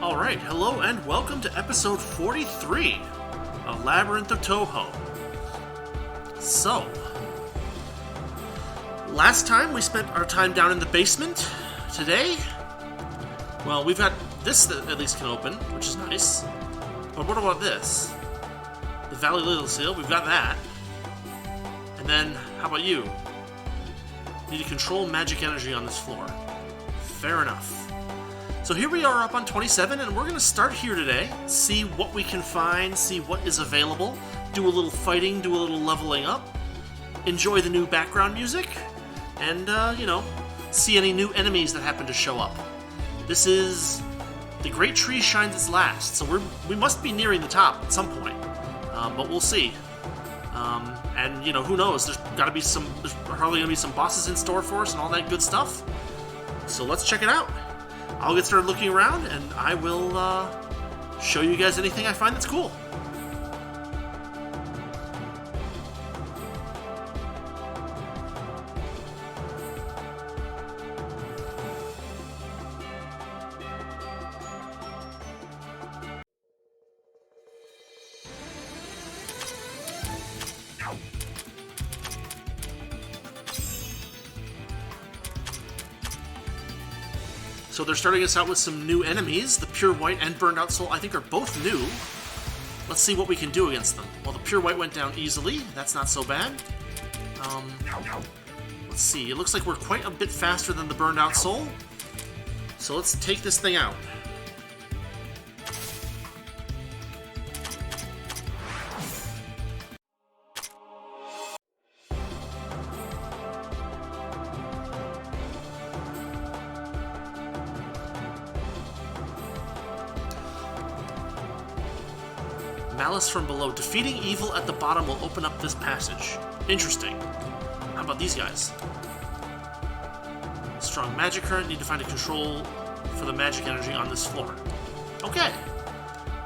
Alright, hello and welcome to episode 43 of Labyrinth of Touhou. So, last time we spent our time down in the basement. Today, well, we've got this that at least can open, which is nice. But what about this? The Valley Little Seal, we've got that. And then, how about you? Need to control magic energy on this floor. Fair enough. So here we are up on 27, and we're going to start here today, see what we can find, see what is available, do a little fighting, do a little leveling up, enjoy the new background music, and, see any new enemies that happen to show up. This is The Great Tree Shines Its Last, so we must be nearing the top at some point, but we'll see. And, who knows, there's probably going to be some bosses in store for us and all that good stuff. So let's check it out. I'll get started looking around, and I will show you guys anything I find that's cool. So they're starting us out with some new enemies. The Pure White and Burned Out Soul, I think, are both new. Let's see what we can do against them. Well, the Pure White went down easily. That's not so bad. Let's see. It looks like we're quite a bit faster than the Burned Out Soul. So let's take this thing out. Malice from below. Defeating evil at the bottom will open up this passage. Interesting. How about these guys? Strong magic current. Need to find a control for the magic energy on this floor. Okay.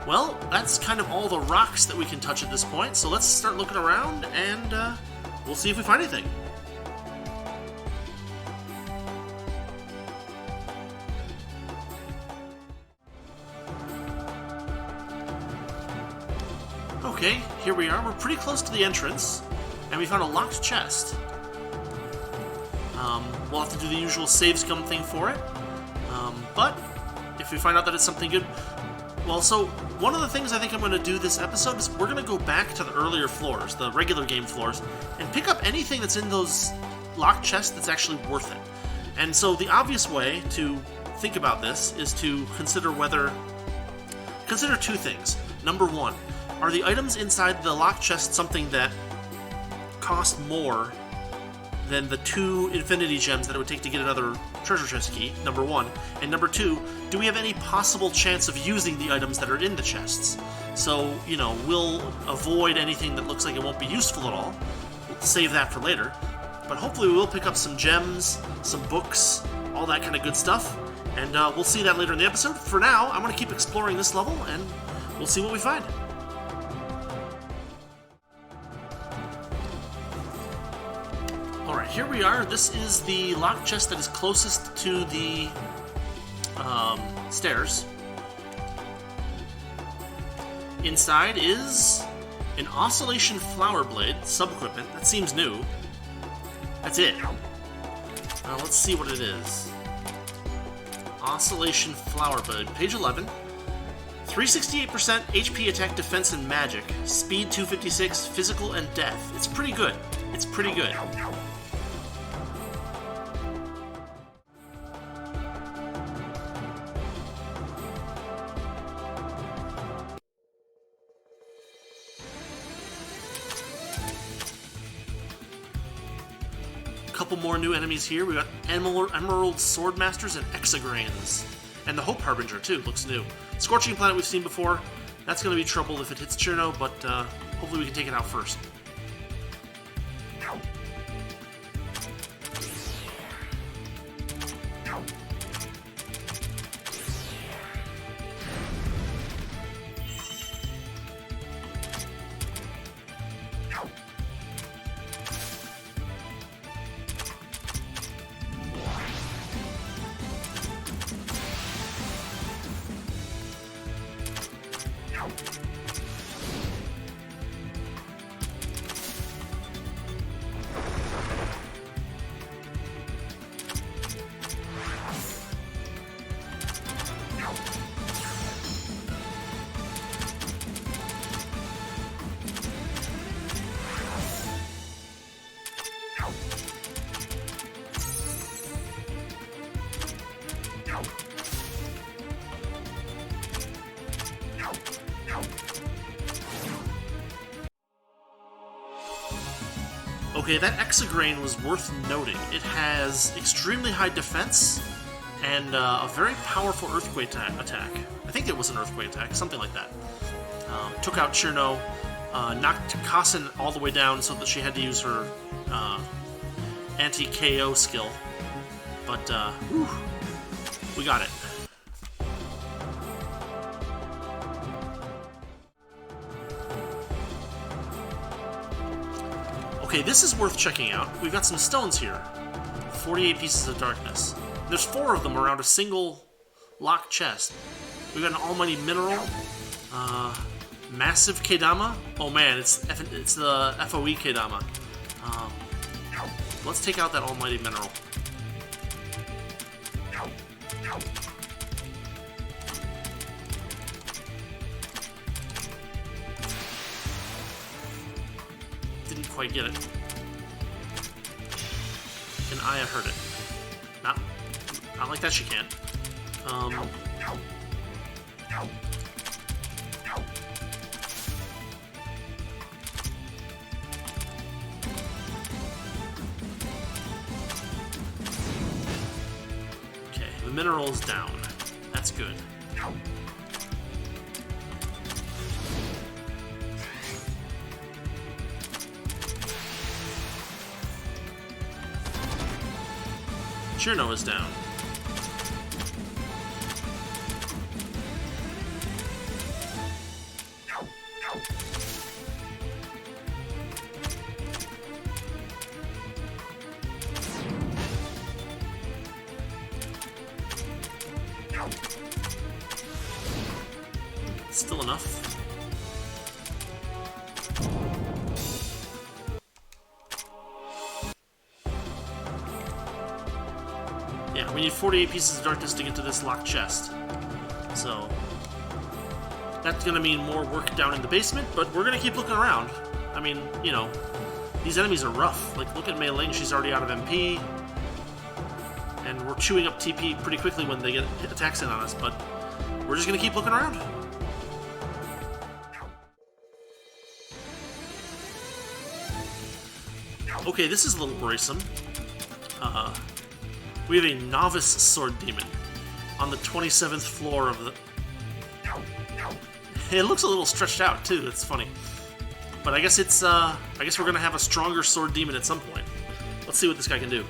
Well, that's kind of all the rocks that we can touch at this point, so let's start looking around and we'll see if we find anything. Okay, here we are. We're pretty close to the entrance, and we found a locked chest. We'll have to do the usual save scum thing for it, but if we find out that it's something good... Well, so one of the things I think I'm going to do this episode is we're going to go back to the earlier floors, the regular game floors, and pick up anything that's in those locked chests that's actually worth it. And so the obvious way to think about this is to consider two things. Number one, are the items inside the locked chest something that cost more than the 2 infinity gems that it would take to get another treasure chest key, number one? And number two, do we have any possible chance of using the items that are in the chests? So, we'll avoid anything that looks like it won't be useful at all. We'll save that for later. But hopefully we will pick up some gems, some books, all that kind of good stuff. And we'll see that later in the episode. For now, I'm going to keep exploring this level, and we'll see what we find. Alright, here we are. This is the locked chest that is closest to the stairs. Inside is an Oscillation Flower Blade sub-equipment. That seems new. That's it. Now let's see what it is. Oscillation Flower Blade, page 11. 368% HP attack, defense, and magic. Speed 256, physical, and death. It's pretty good. It's pretty good. Couple more new enemies here. We got Emerald Swordmasters and Exagrains. And the Hope Harbinger, too, looks new. Scorching Planet we've seen before. That's going to be trouble if it hits Cherno, but hopefully we can take it out first. Okay, that Exograin was worth noting. It has extremely high defense and a very powerful Earthquake attack. I think it was an Earthquake attack, something like that. Took out Chirno, knocked Kassen all the way down so that she had to use her anti-KO skill. But, whew, we got it. Okay, this is worth checking out. We've got some stones here. 48 pieces of darkness. There's 4 of them around a single locked chest. We've got an almighty mineral. Massive Kedama. Oh man, it's the FOE Kedama. Let's take out that almighty mineral. Didn't quite get it. Can Aya hurt it? Not like that she can't. Okay, the mineral's down. That's good. Chirno is down. Still enough. Yeah, we need 48 pieces of darkness to get to this locked chest. So that's gonna mean more work down in the basement, but we're gonna keep looking around. I mean, you know, these enemies are rough. Like, look at Mei Ling, she's already out of MP. And we're chewing up TP pretty quickly when they get attacks in on us, but we're just gonna keep looking around. Okay, this is a little worrisome. We have a novice sword demon on the 27th floor of the... It looks a little stretched out, too. That's funny. But I guess it's, I guess we're gonna have a stronger sword demon at some point. Let's see what this guy can do.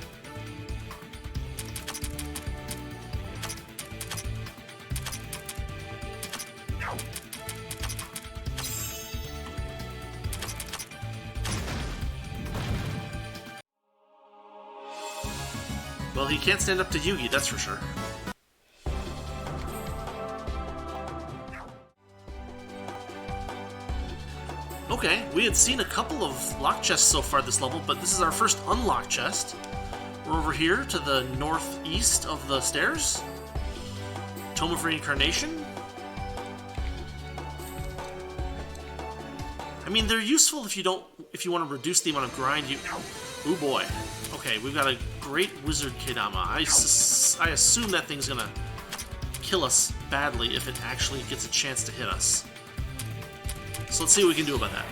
Well, he can't stand up to Yugi, that's for sure. Okay, we had seen a couple of locked chests so far this level, but this is our first unlocked chest. We're over here to the northeast of the stairs. Tome of Reincarnation. I mean, they're useful if you want to reduce the amount of grind you... Ooh boy. Okay, we've got a great wizard Kedama. I assume that thing's gonna kill us badly if it actually gets a chance to hit us. So let's see what we can do about that.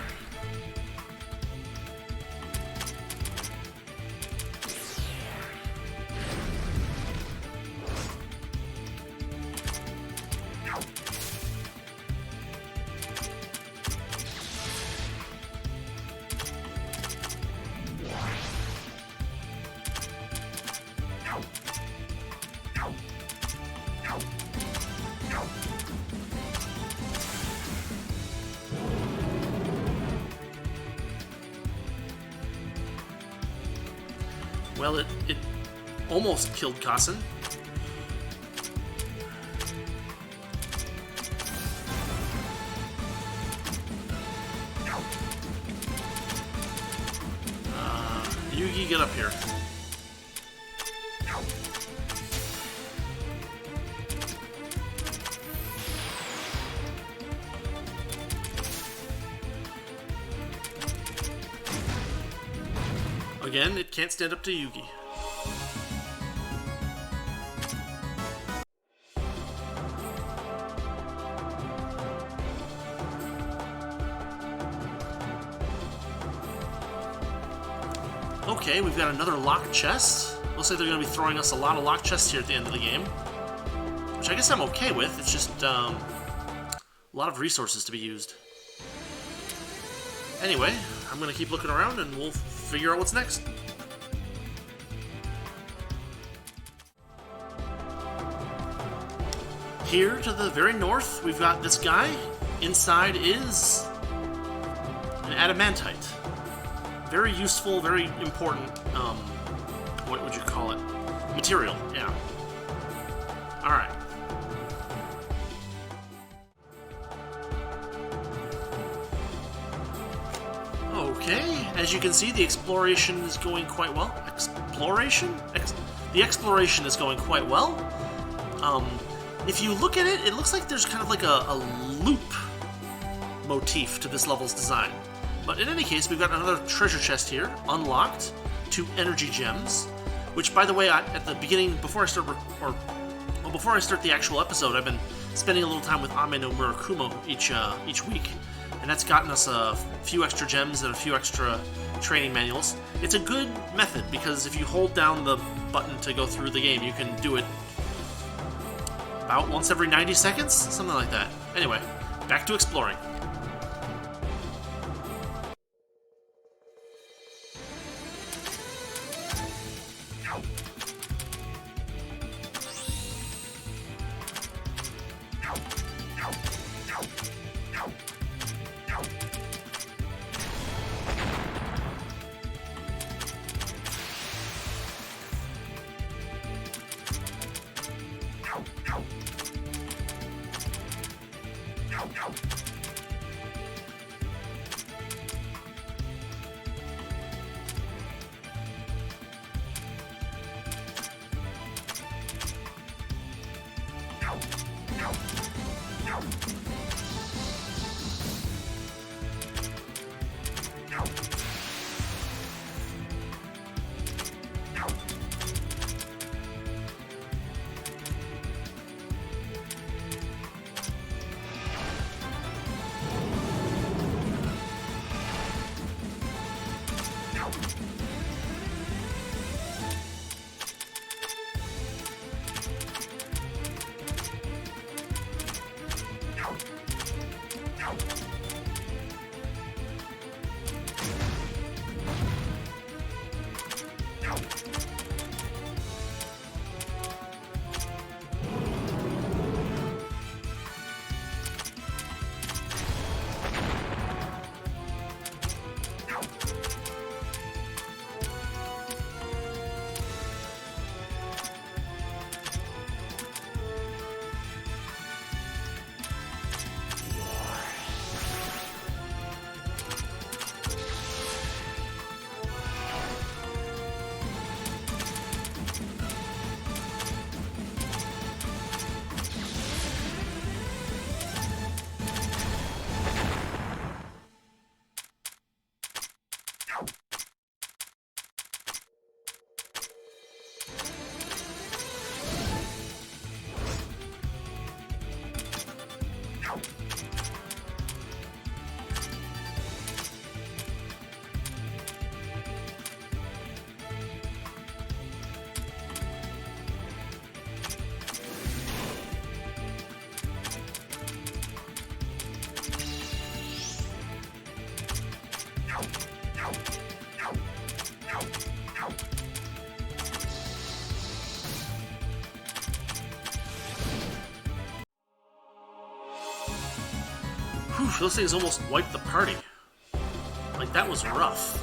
Well, it almost killed Kassen. Yugi, get up here. Again, it can't stand up to Yugi. Okay, we've got another locked chest. Looks like they're going to be throwing us a lot of locked chests here at the end of the game. Which I guess I'm okay with. It's just a lot of resources to be used. Anyway, I'm going to keep looking around and we'll figure out what's next. Here to the very north, we've got this guy. Inside is an adamantite. Very useful, very important, what would you call it? Material, yeah. Alright. Okay, as you can see, the exploration is going quite well. Exploration? The exploration is going quite well. If you look at it, it looks like there's kind of like a loop motif to this level's design. But in any case, we've got another treasure chest here, unlocked, 2 energy gems, which, by the way, at the beginning, before I start the actual episode, I've been spending a little time with Ame no Murakumo each week, and that's gotten us a few extra gems and a few extra training manuals. It's a good method, because if you hold down the button to go through the game, you can do it about once every 90 seconds? Something like that. Anyway, back to exploring. Whew, those things almost wiped the party. Like, that was rough.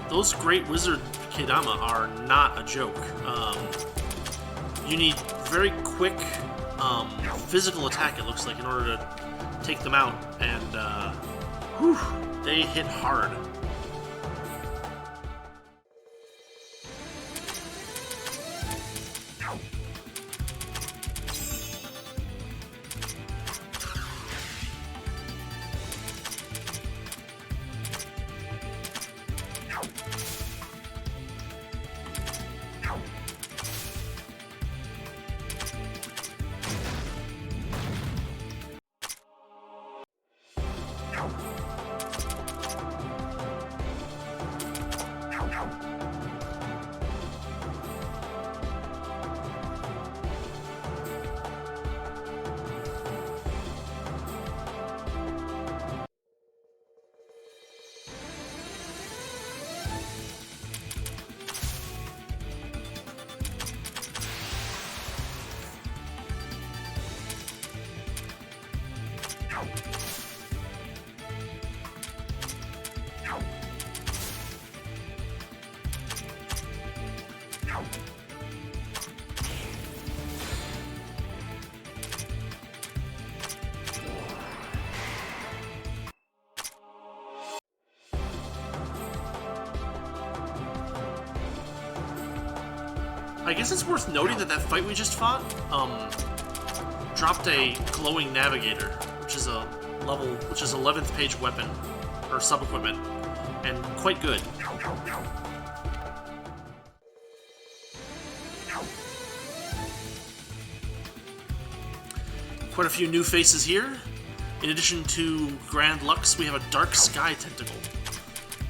Those Great Wizard Kedama are not a joke. You need very quick physical attack, it looks like, in order to take them out, and whew, they hit hard. I guess it's worth noting that fight we just fought, dropped a glowing navigator, which is 11th page weapon, or sub-equipment, and quite good. Quite a few new faces here. In addition to Grand Lux, we have a Dark Sky Tentacle.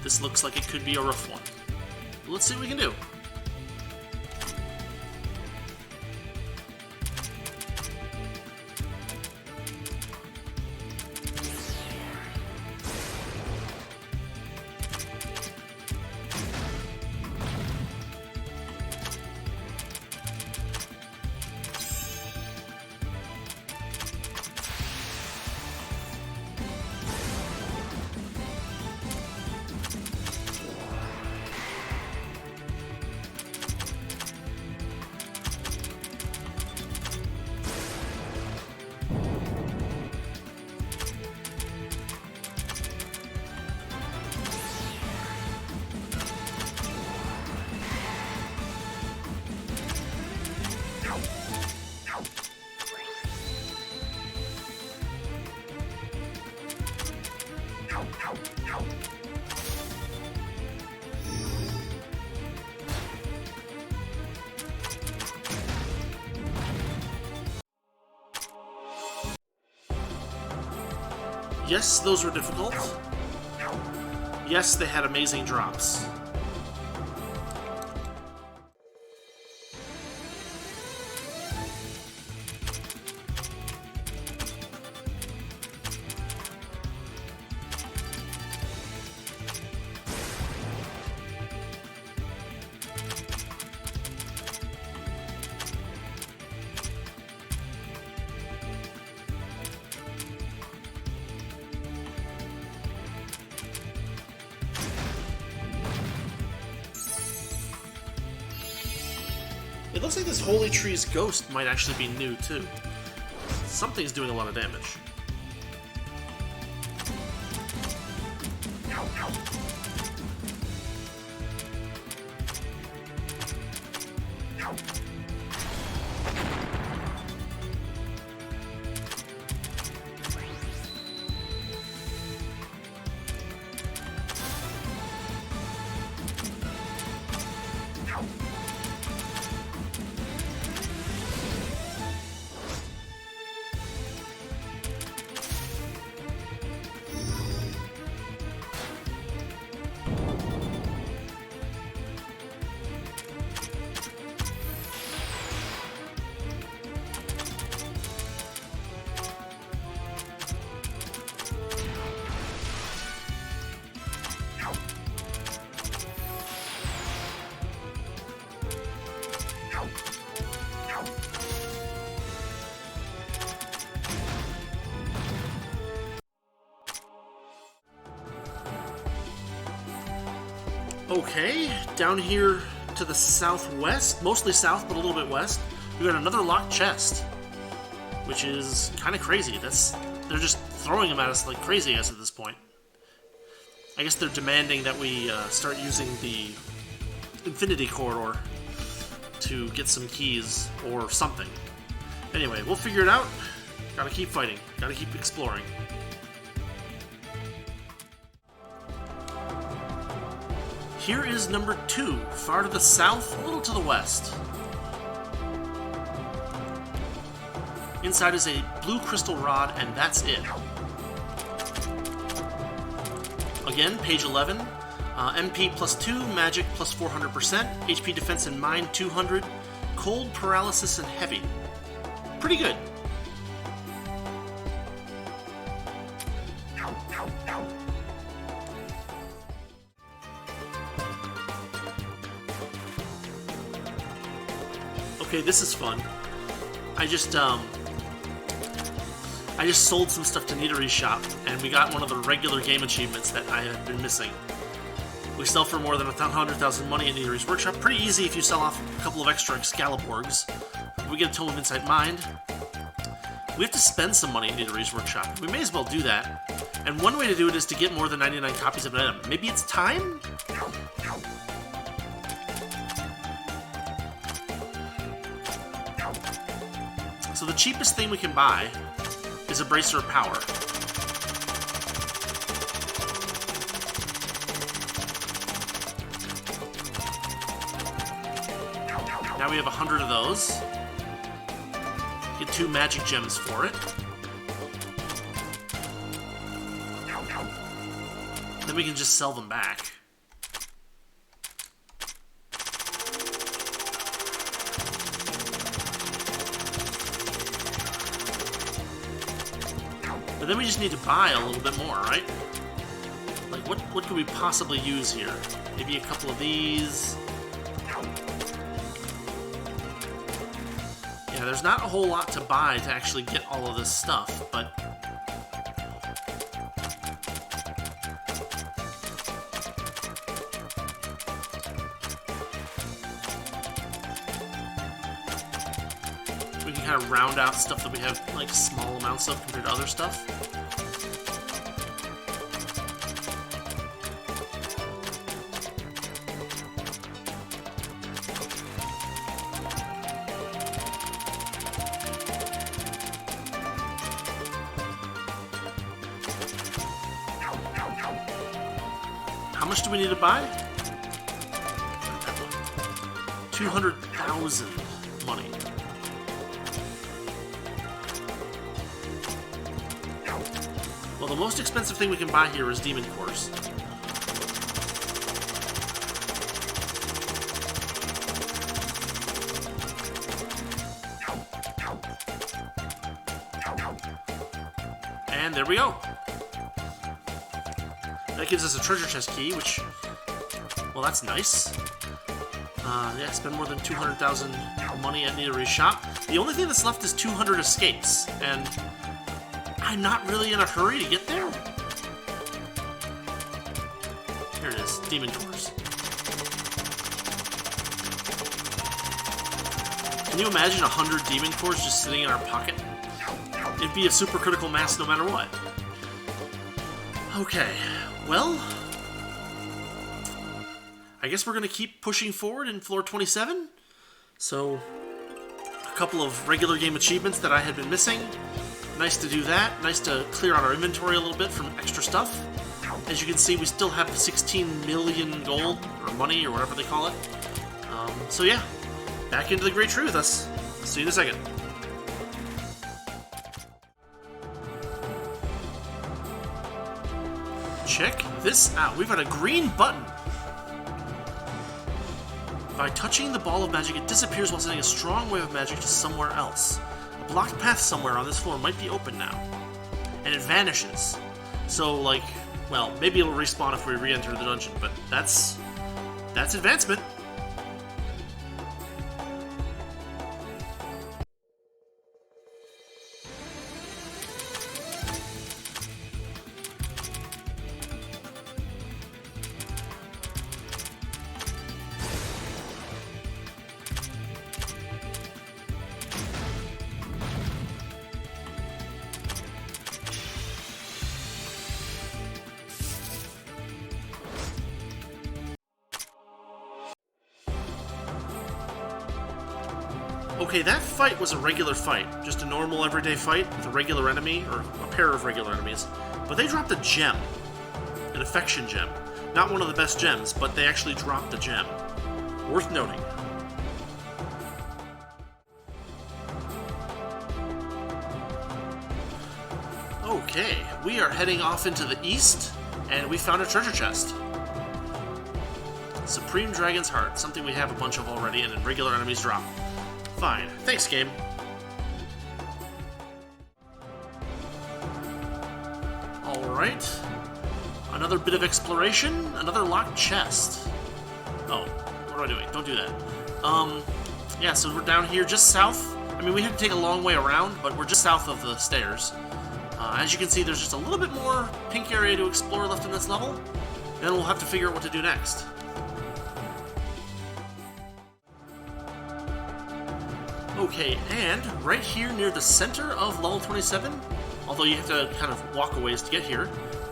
This looks like it could be a rough one. Let's see what we can do. Yes, those were difficult. Yes, they had amazing drops. It looks like this Holy Tree's ghost might actually be new, too. Something's doing a lot of damage. Okay, down here to the southwest, mostly south, but a little bit west, we got another locked chest, which is kind of crazy. They're just throwing them at us like crazy at this point. I guess they're demanding that we start using the Infinity Corridor to get some keys or something. Anyway, we'll figure it out. Gotta keep fighting. Gotta keep exploring. Here is number 2, far to the south, a little to the west. Inside is a blue crystal rod, and that's it. Again, page 11. MP +2, magic +400%, HP defense and mind 200, cold, paralysis, and heavy. Pretty good. Okay, this is fun. I just sold some stuff to Nidari's shop, and we got one of the regular game achievements that I had been missing. We sell for more than 100,000 money at Nidari's workshop. Pretty easy if you sell off a couple of extra Excaliborgs. We get a Tome of Insight Mind. We have to spend some money at Nidari's workshop. We may as well do that. And one way to do it is to get more than 99 copies of an item. Maybe it's time? So the cheapest thing we can buy is a Bracer of Power. Now we have 100 of those. Get 2 magic gems for it. Then we can just sell them back. But then we just need to buy a little bit more, right? Like, what could we possibly use here? Maybe a couple of these. Yeah, there's not a whole lot to buy to actually get all of this stuff, but... we can kind of round out stuff that we have, like, small amounts of compared to other stuff. How much do we need to buy? 200,000 money. Well, the most expensive thing we can buy here is Demon Cores. And there we go. That gives us a treasure chest key, which, well, that's nice. Yeah, spend more than 200,000 money at Nidari's shop. The only thing that's left is 200 escapes, and I'm not really in a hurry to get there. Here it is, Demon Cores. Can you imagine 100 Demon Cores just sitting in our pocket? It'd be a super critical mass no matter what. Okay, well, I guess we're going to keep pushing forward in floor 27. So, a couple of regular game achievements that I had been missing. Nice to do that. Nice to clear out our inventory a little bit from extra stuff. As you can see, we still have 16 million gold, or money, or whatever they call it. So yeah, back into the Great Tree with us. See you in a second. Check this out. We've got a green button. By touching the ball of magic, it disappears while sending a strong wave of magic to somewhere else. A blocked path somewhere on this floor might be open now. And it vanishes. So, like, well, maybe it'll respawn if we re-enter the dungeon, but that's advancement. Okay, that fight was a regular fight. Just a normal, everyday fight with a regular enemy, or a pair of regular enemies. But they dropped a gem. An affection gem. Not one of the best gems, but they actually dropped a gem. Worth noting. Okay, we are heading off into the east and we found a treasure chest. Supreme Dragon's Heart, something we have a bunch of already, and then regular enemies drop. Fine. Thanks, game. Alright. Another bit of exploration, another locked chest. Oh, what am I doing? Don't do that. Yeah, so we're down here just south. I mean, we had to take a long way around, but we're just south of the stairs. As you can see, there's just a little bit more pink area to explore left in this level. Then we'll have to figure out what to do next. Okay, and right here near the center of level 27, although you have to kind of walk a ways to get here,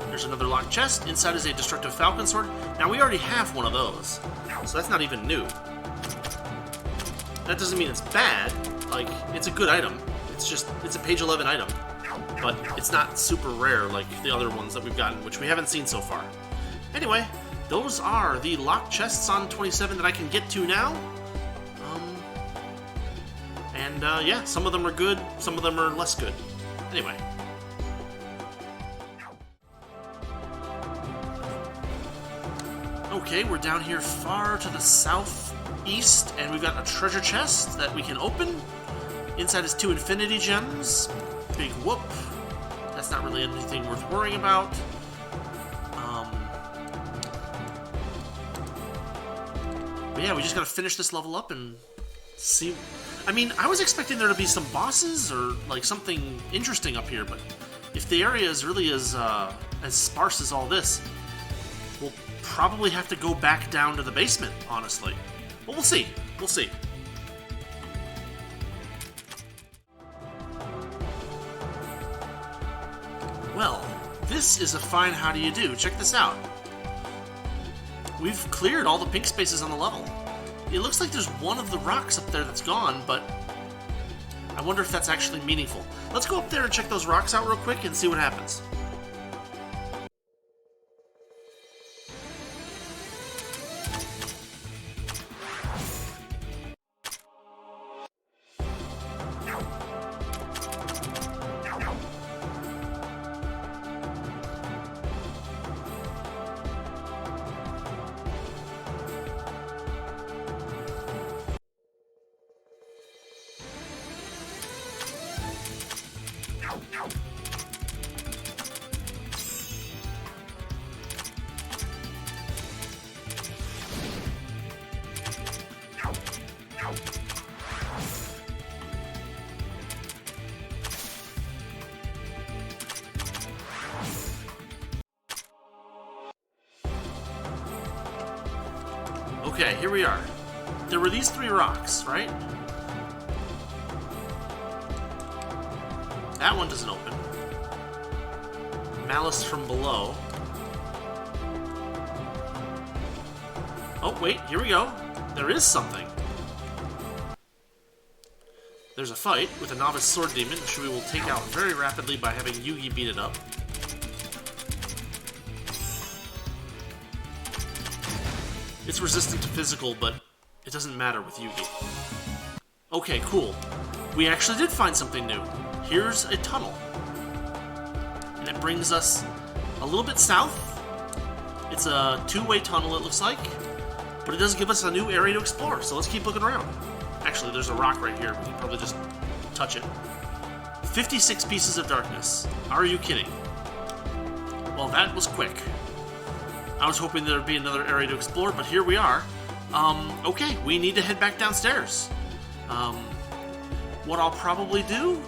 there's another locked chest. Inside is a destructive falcon sword. Now, we already have one of those, so that's not even new. That doesn't mean it's bad. Like, it's a good item. It's a page 11 item. But it's not super rare like the other ones that we've gotten, which we haven't seen so far. Anyway, those are the locked chests on 27 that I can get to now. Yeah, some of them are good, some of them are less good. Anyway. Okay, we're down here far to the southeast, and we've got a treasure chest that we can open. Inside is 2 infinity gems. Big whoop. That's not really anything worth worrying about. But yeah, we just gotta finish this level up and see. I mean, I was expecting there to be some bosses or like something interesting up here, but if the area is really as sparse as all this, we'll probably have to go back down to the basement, honestly. But we'll see. We'll see. Well, this is a fine how do you do. Check this out. We've cleared all the pink spaces on the level. It looks like there's one of the rocks up there that's gone, but I wonder if that's actually meaningful. Let's go up there and check those rocks out real quick and see what happens. Okay, here we are. There were these 3 rocks, right? That one doesn't open. Malice from below. Oh, wait, here we go. There is something. There's a fight with a novice sword demon, which we will take out very rapidly by having Yugi beat it up. It's resistant to physical, but it doesn't matter with Yugi. Okay, cool. We actually did find something new. Here's a tunnel. And it brings us a little bit south. It's a 2-way tunnel, it looks like. But it does give us a new area to explore, so let's keep looking around. Actually, there's a rock right here. We can probably just touch it. 56 pieces of darkness. Are you kidding? Well, that was quick. I was hoping there would be another area to explore, but here we are. Okay, we need to head back downstairs. What I'll probably do...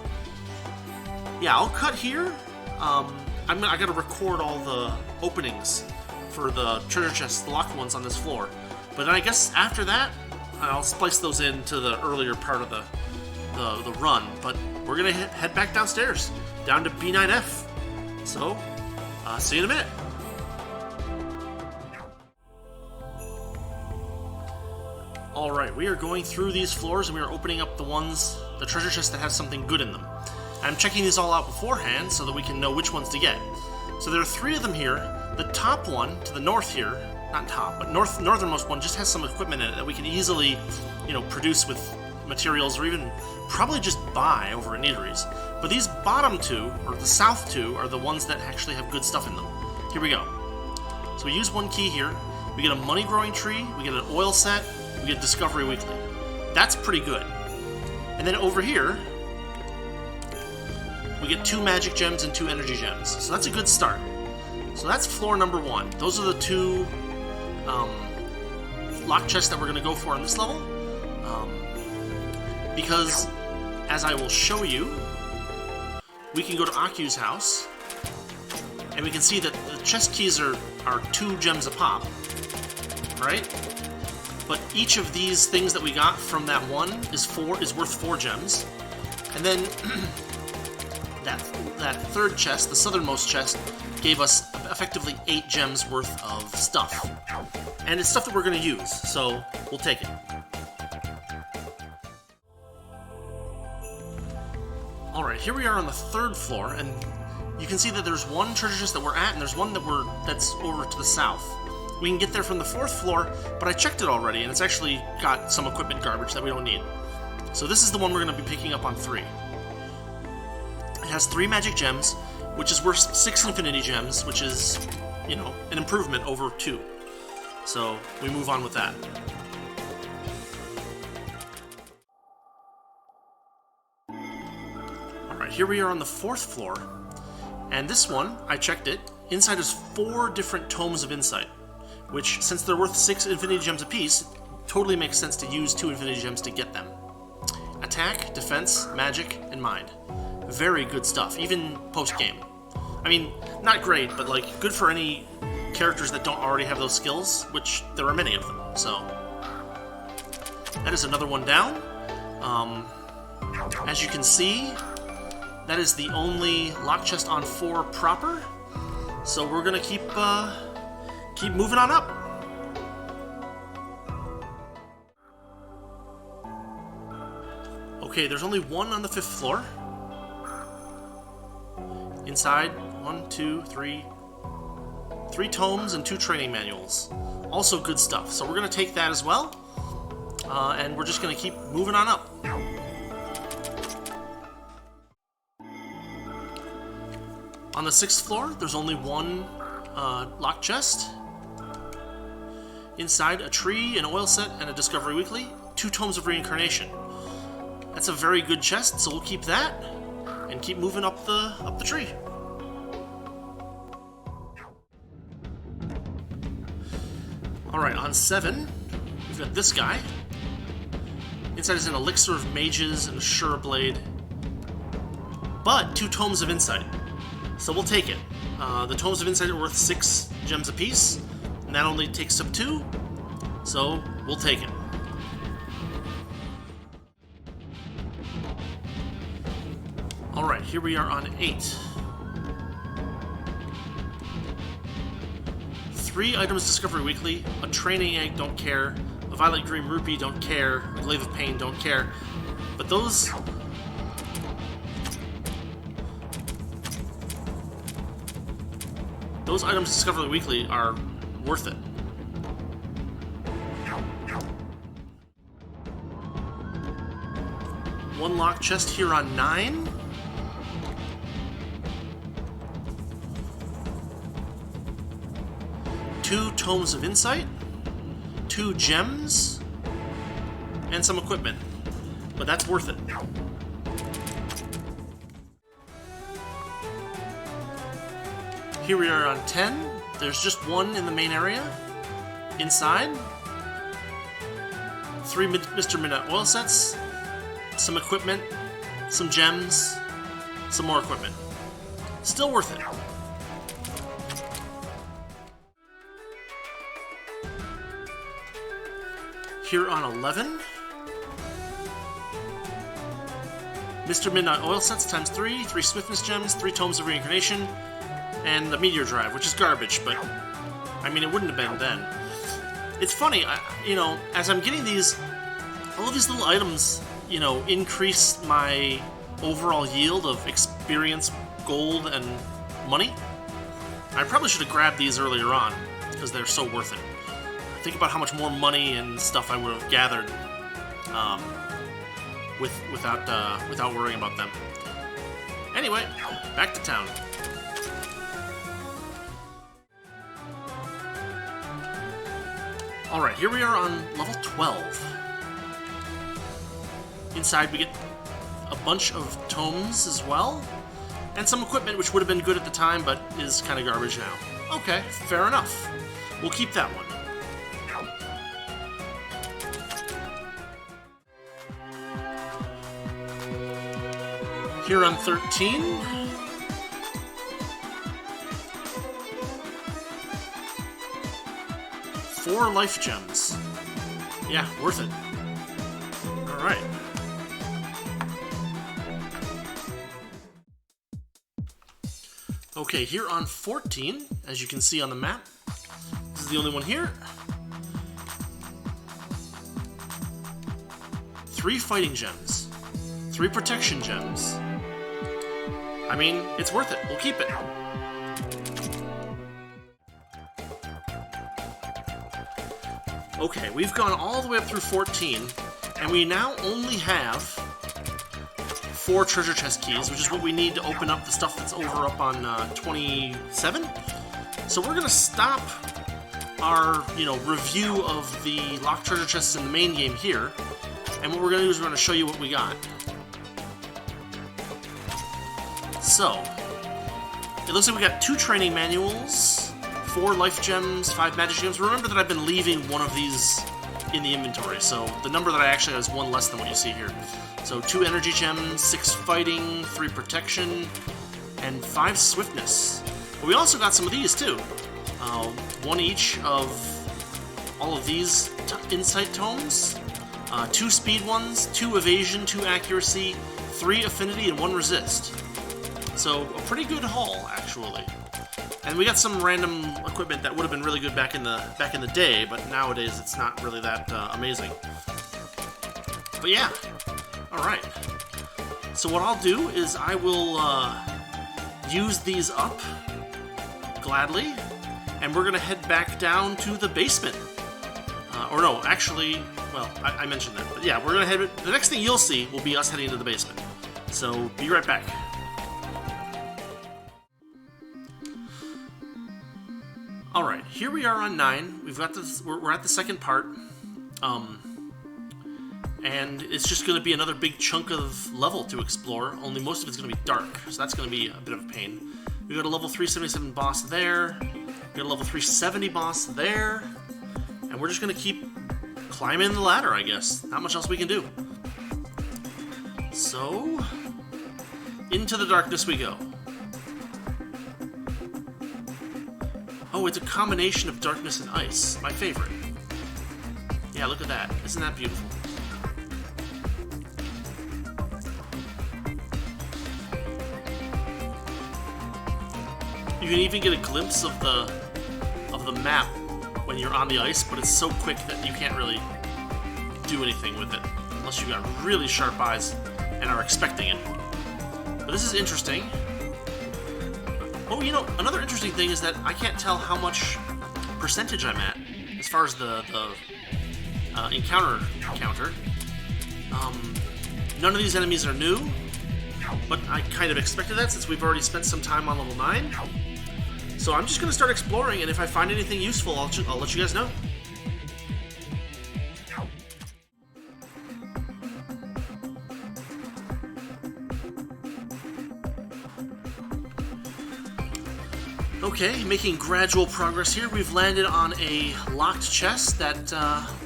Yeah, I'll cut here. I gotta record all the openings for the treasure chests, the locked ones on this floor. But then I guess after that, I'll splice those into the earlier part of the run. But we're gonna head back downstairs, down to B9F. So, see you in a minute. Alright, we are going through these floors and we are opening up the treasure chests that have something good in them. I'm checking these all out beforehand so that we can know which ones to get. So there are 3 of them here. The top one, to the north here, not top, but northernmost one just has some equipment in it that we can easily, produce with materials or even probably just buy over at eateries. But these bottom 2, or the south 2, are the ones that actually have good stuff in them. Here we go. So we use 1 key here. We get a money growing tree, we get an oil set, we get Discovery Weekly. That's pretty good. And then over here, we get 2 magic gems and 2 energy gems. So that's a good start. So that's floor number 1. Those are the 2 lock chests that we're going to go for on this level. Because, as I will show you, we can go to Aku's house, and we can see that the chest keys are 2 gems a pop, right? But each of these things that we got from that one is worth 4 gems. And then that third chest, the southernmost chest, gave us effectively 8 gems worth of stuff. And it's stuff that we're going to use, so we'll take it. Alright, here we are on the 3rd floor, and you can see that there's one treasure chest that we're at, and there's one that's over to the south. We can get there from the 4th floor, but I checked it already, and it's actually got some equipment garbage that we don't need. So this is the one we're going to be picking up on 3. It has 3 magic gems, which is worth 6 infinity gems, which is, you know, an improvement over 2. So we move on with that. Alright, here we are on the 4th floor, and this one, I checked it, inside is 4 different tomes of insight, which, since they're worth 6 infinity gems apiece, totally makes sense to use 2 infinity gems to get them. Attack, defense, magic, and mind. Very good stuff, even post-game. I mean, not great, but like good for any characters that don't already have those skills, which there are many of them, so. That is another one down. As you can see, that is the only lock chest on 4 proper, so we're gonna keep moving on up. Okay, there's only one on the 5th floor. Inside, 1, 2, 3 tomes and 2 training manuals. Also good stuff, so we're gonna take that as well, and we're just gonna keep moving on up. On the 6th floor, there's only one lock chest. Inside, a tree, an oil set, and a Discovery Weekly. 2 tomes of reincarnation. That's a very good chest, so we'll keep that and keep moving up the tree. Alright, on 7, we've got this guy. Inside is an elixir of mages and a Shura blade. But 2 tomes of insight. So we'll take it. The tomes of insight are worth 6 gems apiece, and that only takes up 2, so we'll take it. Alright, here we are on 8. 3 items Discovery Weekly, a training egg, don't care, a violet green rupee, don't care, a glaive of pain, don't care, but those items Discovery Weekly are worth it. One lock chest here on 9. Two tomes of insight, 2 gems, and some equipment. But that's worth it. Here we are on 10. There's just 1 in the main area. Inside, 3 Mr. Midnight oil sets, some equipment, some gems, some more equipment. Still worth it. Here on 11, Mr. Midnight oil sets times 3, 3 swiftness gems, 3 tomes of reincarnation, and the meteor drive, which is garbage, but I mean, it wouldn't have been then. It's funny, you know, as I'm getting these, all of these little items, you know, increase my overall yield of experience, gold, and money. I probably should have grabbed these earlier on, because they're so worth it. Think about how much more money and stuff I would have gathered without worrying about them. Anyway, back to town. Alright, here we are on level 12. Inside we get a bunch of tomes as well, and some equipment which would have been good at the time, but is kind of garbage now. Okay, fair enough. We'll keep that one. Here on 13, four life gems. Yeah, worth it. Alright. Okay, here on 14, as you can see on the map, this is the only one here. 3 fighting gems, 3 protection gems. I mean, it's worth it. We'll keep it. Okay, we've gone all the way up through 14, and we now only have 4 treasure chest keys, which is what we need to open up the stuff that's over up on 27. So we're gonna stop our, review of the locked treasure chests in the main game here, and what we're gonna do is we're gonna show you what we got. So, it looks like we got 2 training manuals, 4 life gems, 5 magic gems. Remember that I've been leaving one of these in the inventory, so the number that I actually have is 1 less than what you see here. So 2 energy gems, 6 fighting, 3 protection, and 5 swiftness. But we also got some of these too. 1 each of all of these insight tomes, 2 speed ones, 2 evasion, 2 accuracy, 3 affinity, and 1 resist. So a pretty good haul, actually. And we got some random equipment that would have been really good back in the day, but nowadays it's not really that amazing. But yeah, all right. So what I'll do is I will use these up gladly, and we're gonna head back down to the basement. Or no, actually, well, I mentioned that, but yeah, we're gonna head. The next thing you'll see will be us heading into the basement. So be right back. Alright, here we are on 9. We've got this. We're at the second part. And it's just going to be another big chunk of level to explore, only most of it's going to be dark, so that's going to be a bit of a pain. We got a level 377 boss there, we got a level 370 boss there, and we're just going to keep climbing the ladder, I guess. Not much else we can do. So, into the darkness we go. Oh, it's a combination of darkness and ice. My favorite. Yeah, look at that. Isn't that beautiful? You can even get a glimpse of the map when you're on the ice, but it's so quick that you can't really do anything with it unless you got really sharp eyes and are expecting it. But this is interesting. Oh, another interesting thing is that I can't tell how much percentage I'm at as far as the encounter counter. None of these enemies are new, but I kind of expected that since we've already spent some time on level 9. So I'm just going to start exploring, and if I find anything useful, I'll let you guys know. Okay, making gradual progress here. We've landed on a locked chest that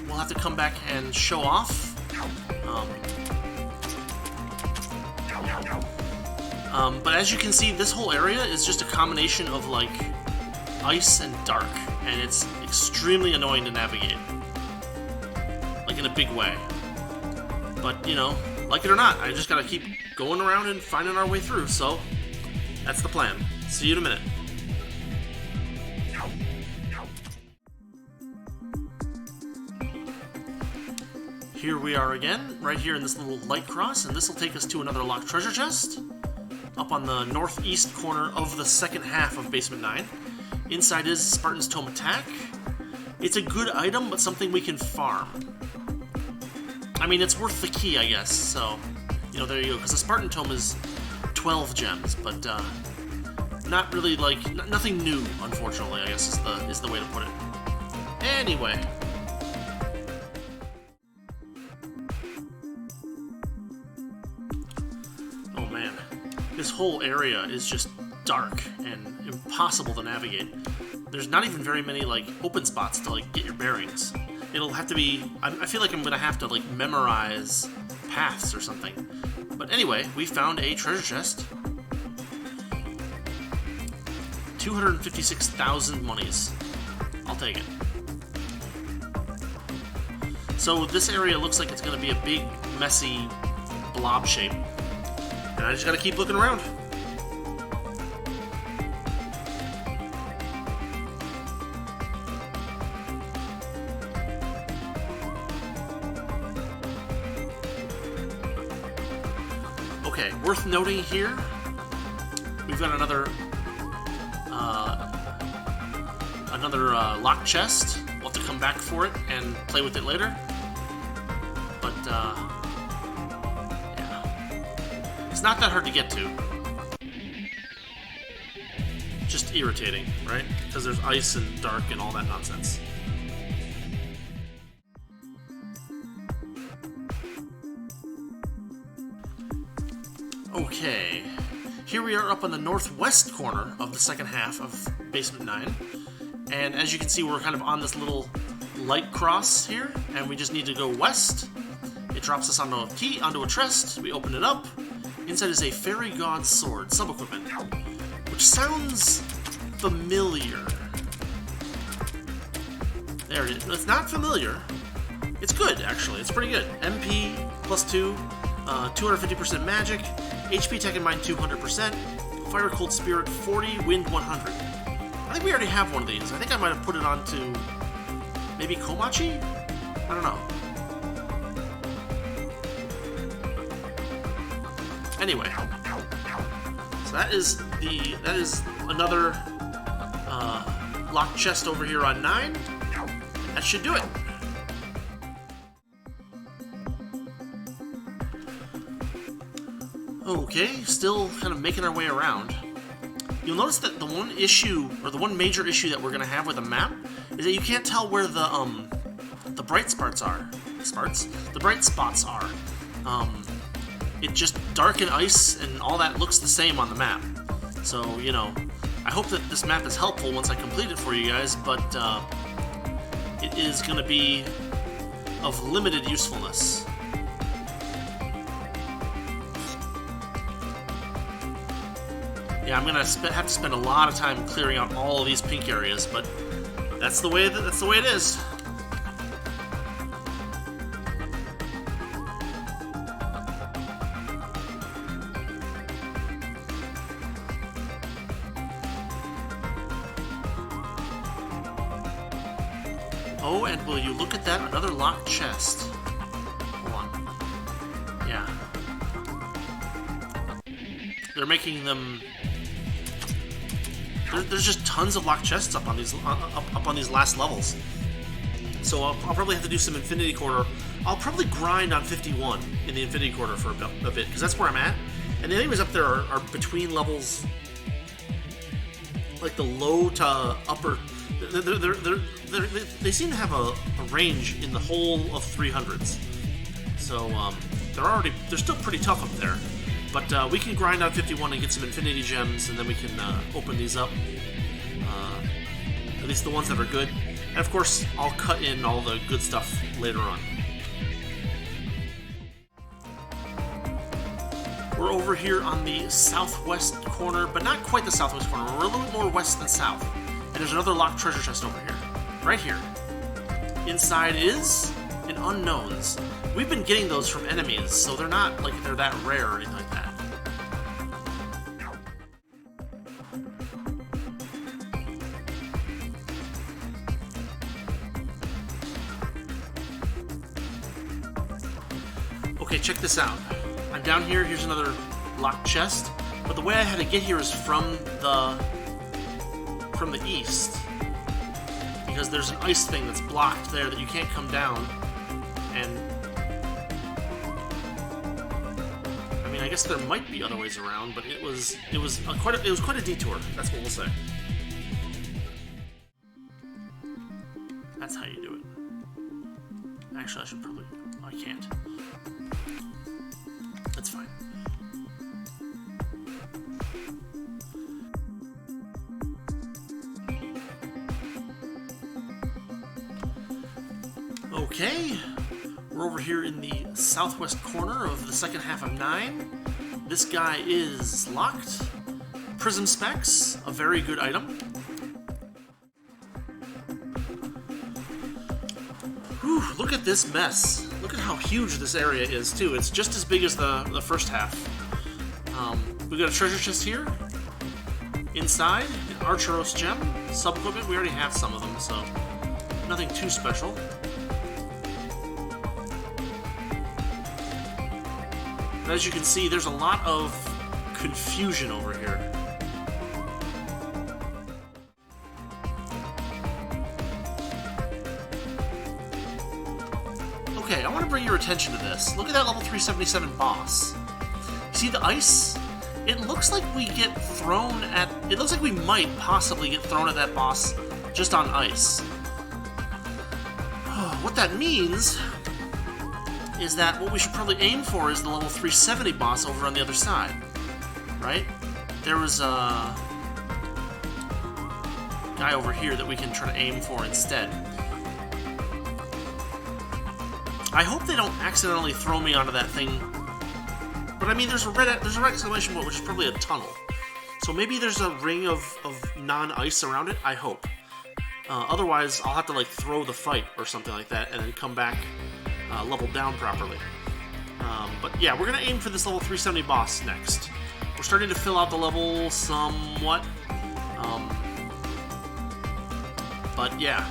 we'll have to come back and show off. But as you can see, this whole area is just a combination of, like, ice and dark, and it's extremely annoying to navigate. Like, in a big way. But, like it or not, I just gotta keep going around and finding our way through, so that's the plan. See you in a minute. Here we are again, right here in this little light cross, and this will take us to another locked treasure chest, up on the northeast corner of the second half of Basement 9. Inside is Spartan's Tome Attack. It's a good item, but something we can farm. I mean, it's worth the key, I guess, so, there you go, because the Spartan Tome is 12 gems, but, not really, like, nothing new, unfortunately, I guess is the way to put it. Anyway, This whole area is just dark and impossible to navigate. There's not even very many like open spots to like get your bearings. It'll have to be. I feel like I'm gonna have to like memorize paths or something. But anyway, we found a treasure chest. 256,000 monies. I'll take it. So this area looks like it's gonna be a big, messy blob shape. And I just gotta keep looking around. Okay, worth noting here, we've got another locked chest. We'll have to come back for it and play with it later. But yeah, it's not that hard to get to. Just irritating, right? Because there's ice and dark and all that nonsense. Okay, here we are up on the northwest corner of the second half of Basement 9. And as you can see, we're kind of on this little light cross here, and we just need to go west. It drops us onto a key, onto a chest. We open it up. Inside is a fairy god's sword, sub-equipment, which sounds familiar. There it is. It's not familiar. It's good, actually. It's pretty good. MP +2, 250% magic, HP Tech and Mind 200%, Fire Cold Spirit 40, Wind 100. I think we already have one of these. I think I might have put it onto maybe Komeiji? I don't know. Anyway, so that is another locked chest over here on 9. That should do it. Okay, still kind of making our way around. You'll notice that the one issue, or the one major issue that we're gonna have with the map, is that you can't tell where the bright spots are. The bright spots are. It just dark and ice and all that looks the same on the map. So, you know, I hope that this map is helpful once I complete it for you guys, but it is gonna be of limited usefulness. Yeah, I'm gonna have to spend a lot of time clearing out all of these pink areas, but that's the way it is. Oh, and will you look at that? Another locked chest. Hold on. Yeah. They're making them. There's just tons of locked chests up on these last levels. So I'll probably have to do some Infinity Quarter. I'll probably grind on 51 in the Infinity Quarter for a bit, because that's where I'm at. And the enemies up there are between levels, like the low to upper. They seem to have a range in the whole of 300s. So they're still pretty tough up there. But we can grind out 51 and get some Infinity Gems, and then we can open these up. At least the ones that are good. And of course, I'll cut in all the good stuff later on. We're over here on the southwest corner, but not quite the southwest corner. We're a little bit more west than south. And there's another locked treasure chest over here. Right here. Inside is an Unknowns. We've been getting those from enemies, so they're not like they're that rare or anything like that. Okay, check this out. I'm down here, here's another locked chest, but the way I had to get here is from the east. Because there's an ice thing that's blocked there that you can't come down. And I mean, I guess there might be other ways around, but it was quite a detour. That's what we'll say. That's how you do it. Actually, I should probably. I can't. That's fine. Okay, we're over here in the southwest corner of the second half of 9. This guy is locked. Prism specs, a very good item. Whew, look at this mess. Look at how huge this area is, too. It's just as big as the first half. We got a treasure chest here. Inside, an Archeros gem. Sub-equipment, we already have some of them, so nothing too special. But as you can see, there's a lot of confusion over here. Okay, I want to bring your attention to this. Look at that level 377 boss. See the ice? It looks like we get thrown at... It looks like we might possibly get thrown at that boss just on ice. What that means is that what we should probably aim for is the level 370 boss over on the other side. Right? There was a guy over here that we can try to aim for instead. I hope they don't accidentally throw me onto that thing. But I mean, there's a red exclamation point, which is probably a tunnel. So maybe there's a ring of non-ice around it. I hope. Otherwise, I'll have to like throw the fight or something like that, and then come back leveled down properly. But yeah, we're gonna aim for this level 370 boss next. We're starting to fill out the level somewhat. But yeah,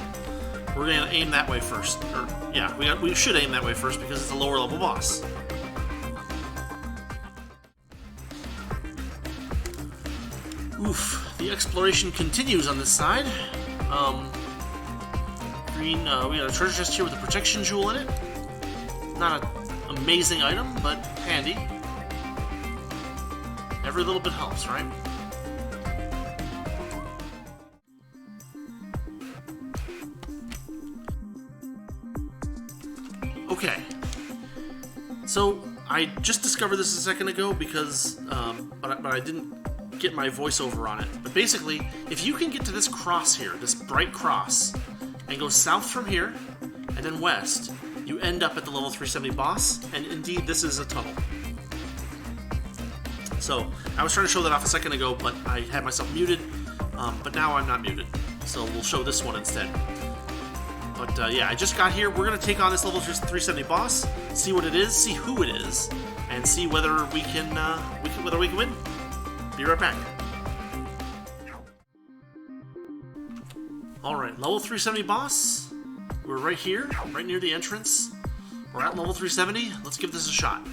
we're gonna aim that way first. Or yeah, we should aim that way first because it's a lower level boss. Oof, the exploration continues on this side. We got a treasure chest here with a protection jewel in it. Not an amazing item, but handy. Every little bit helps, right? Okay. So, I just discovered this a second ago because, but I didn't get my voiceover on it. But basically, if you can get to this cross here, this bright cross, and go south from here, and then west, you end up at the level 370 boss, and indeed, this is a tunnel. So, I was trying to show that off a second ago, but I had myself muted, but now I'm not muted. So we'll show this one instead. But yeah, I just got here. We're going to take on this level 370 boss, see what it is, see who it is, and see whether we can win. Be right back. Alright, level 370 boss. We're right here, right near the entrance. We're at level 370. Let's give this a shot.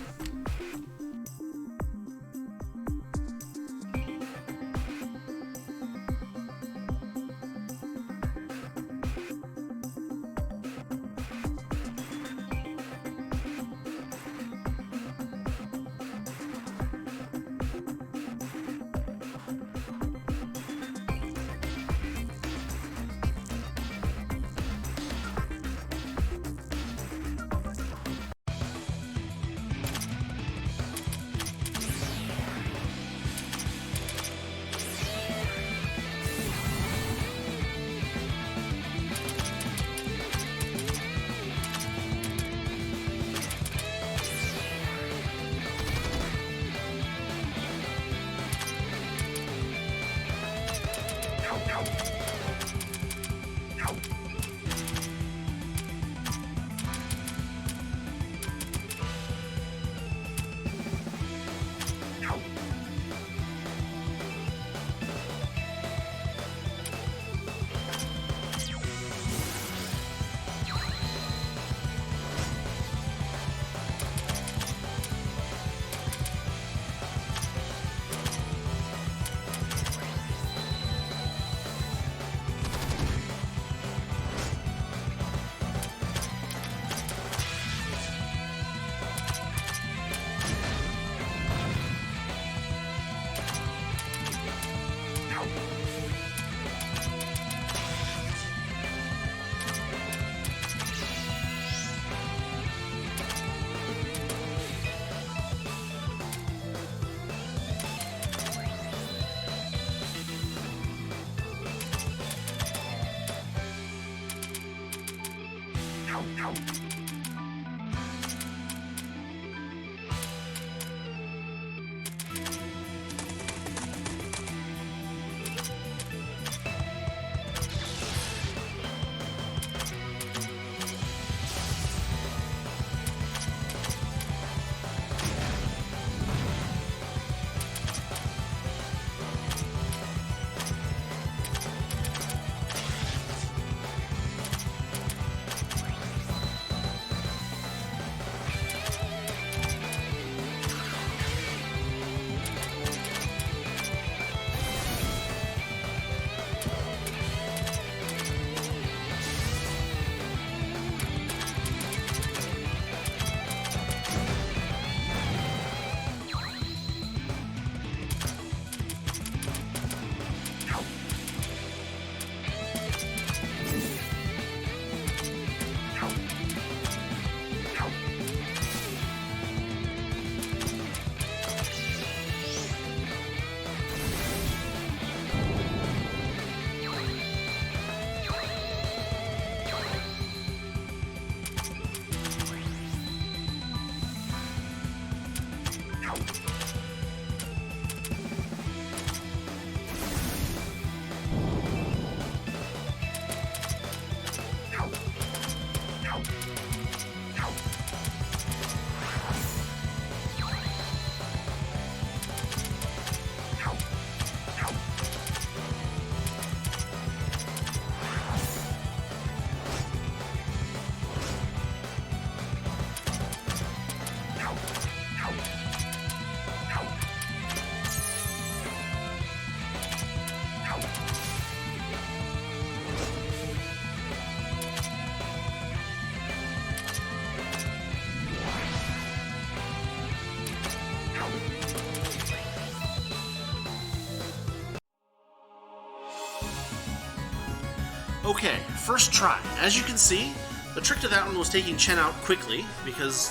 Okay, first try. As you can see, the trick to that one was taking Chen out quickly, because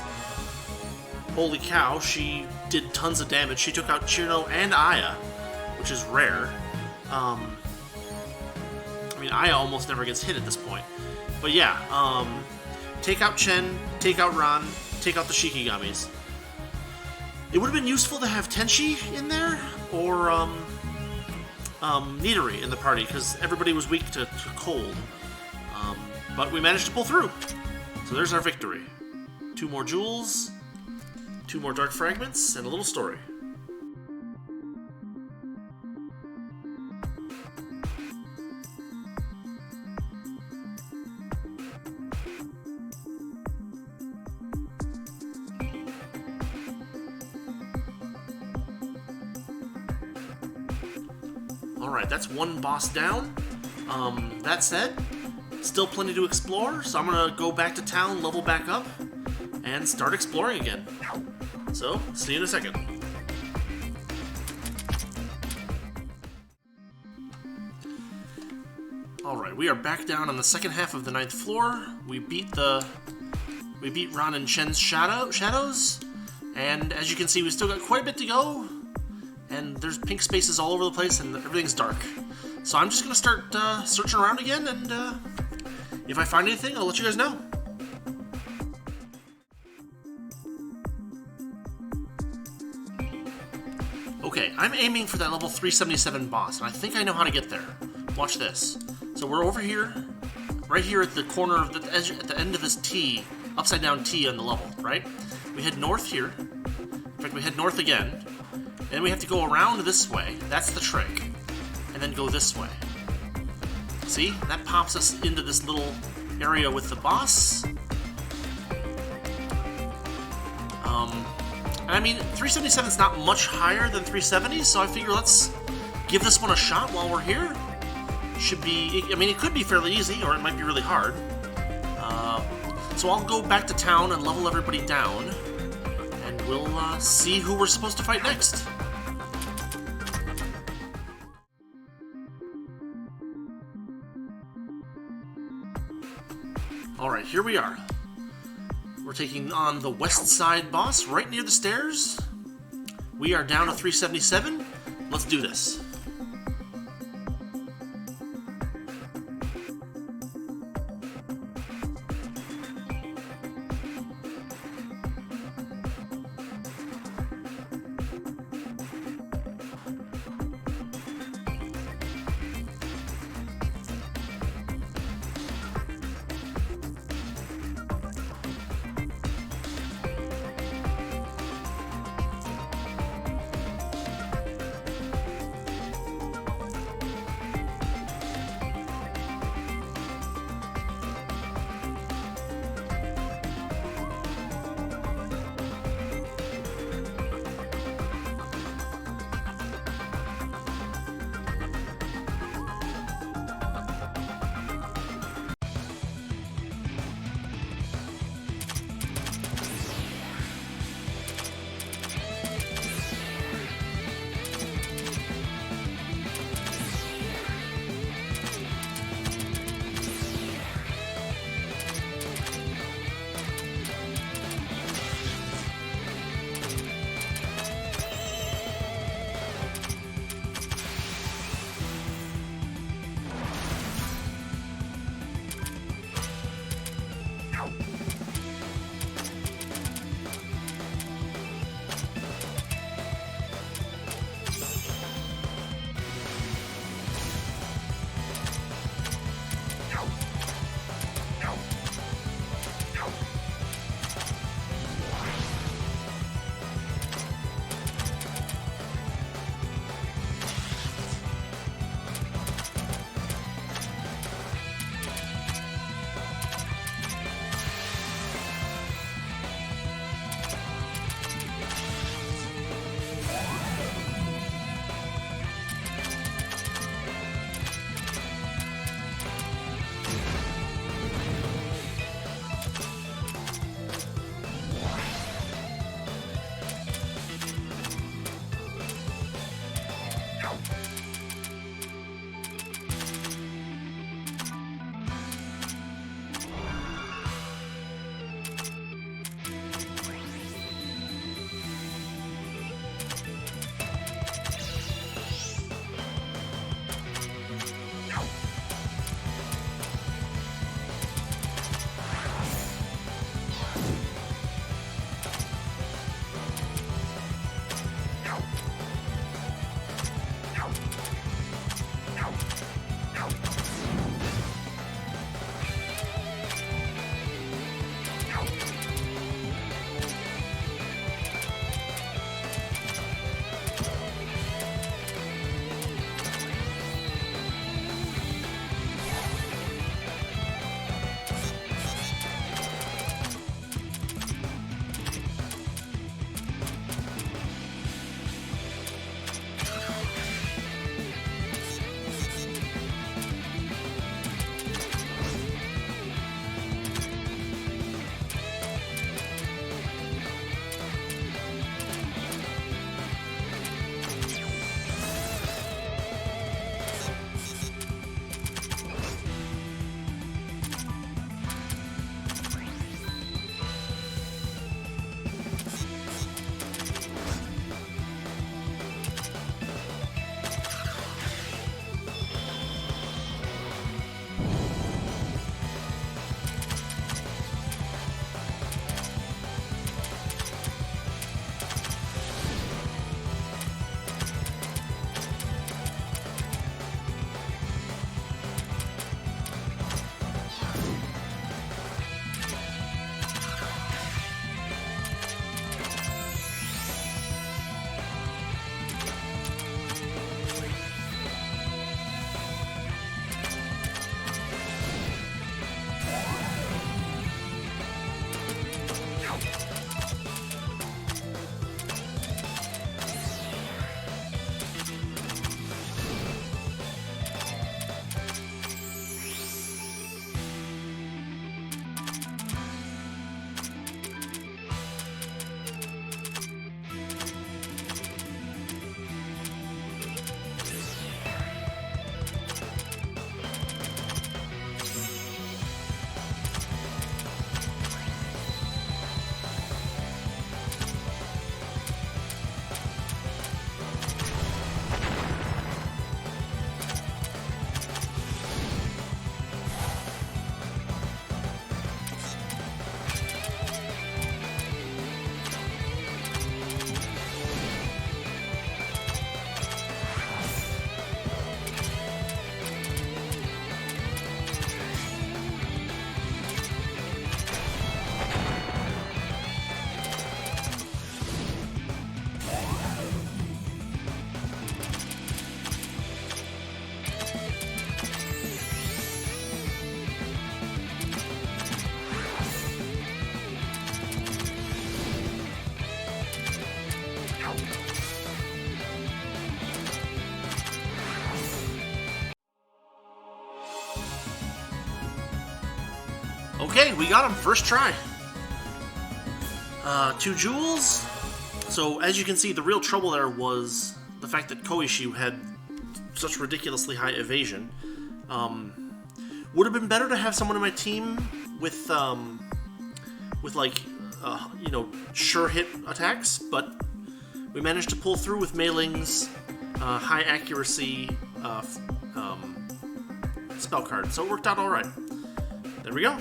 holy cow, she did tons of damage. She took out Chirno and Aya, which is rare. I mean, Aya almost never gets hit at this point. But yeah, take out Chen, take out Ran, take out the Shikigamis. It would have been useful to have Tenshi in there, or Nidori in the party, because everybody was weak to cold. But we managed to pull through. So there's our victory. 2 more jewels, 2 more dark fragments, and a little story. Alright, that's one boss down. That said, still plenty to explore, so I'm gonna go back to town, level back up, and start exploring again. So, see you in a second. Alright, we are back down on the second half of the 9th floor. We beat Ran and Chen's shadows, and as you can see, we still got quite a bit to go. And there's pink spaces all over the place, and everything's dark. So I'm just going to start searching around again, and if I find anything, I'll let you guys know. Okay, I'm aiming for that level 377 boss, and I think I know how to get there. Watch this. So we're over here, right here at the corner of the edge, at the end of this T, upside down T on the level, right? We head north here. In fact, we head north again. And we have to go around this way. That's the trick. And then go this way. See? That pops us into this little area with the boss. I mean, 377 is not much higher than 370, so I figure let's give this one a shot while we're here. Should be, I mean, it could be fairly easy, or it might be really hard. So I'll go back to town and level everybody down, and we'll see who we're supposed to fight next. Alright, here we are. We're taking on the west side boss right near the stairs. We are down to 377. Let's do this. Okay, we got him first try. 2 jewels. So as you can see, the real trouble there was the fact that Komeiji had such ridiculously high evasion. Would have been better to have someone on my team with like, you know, sure hit attacks, but we managed to pull through with Mei Ling's high accuracy spell card, so it worked out all right. There we go.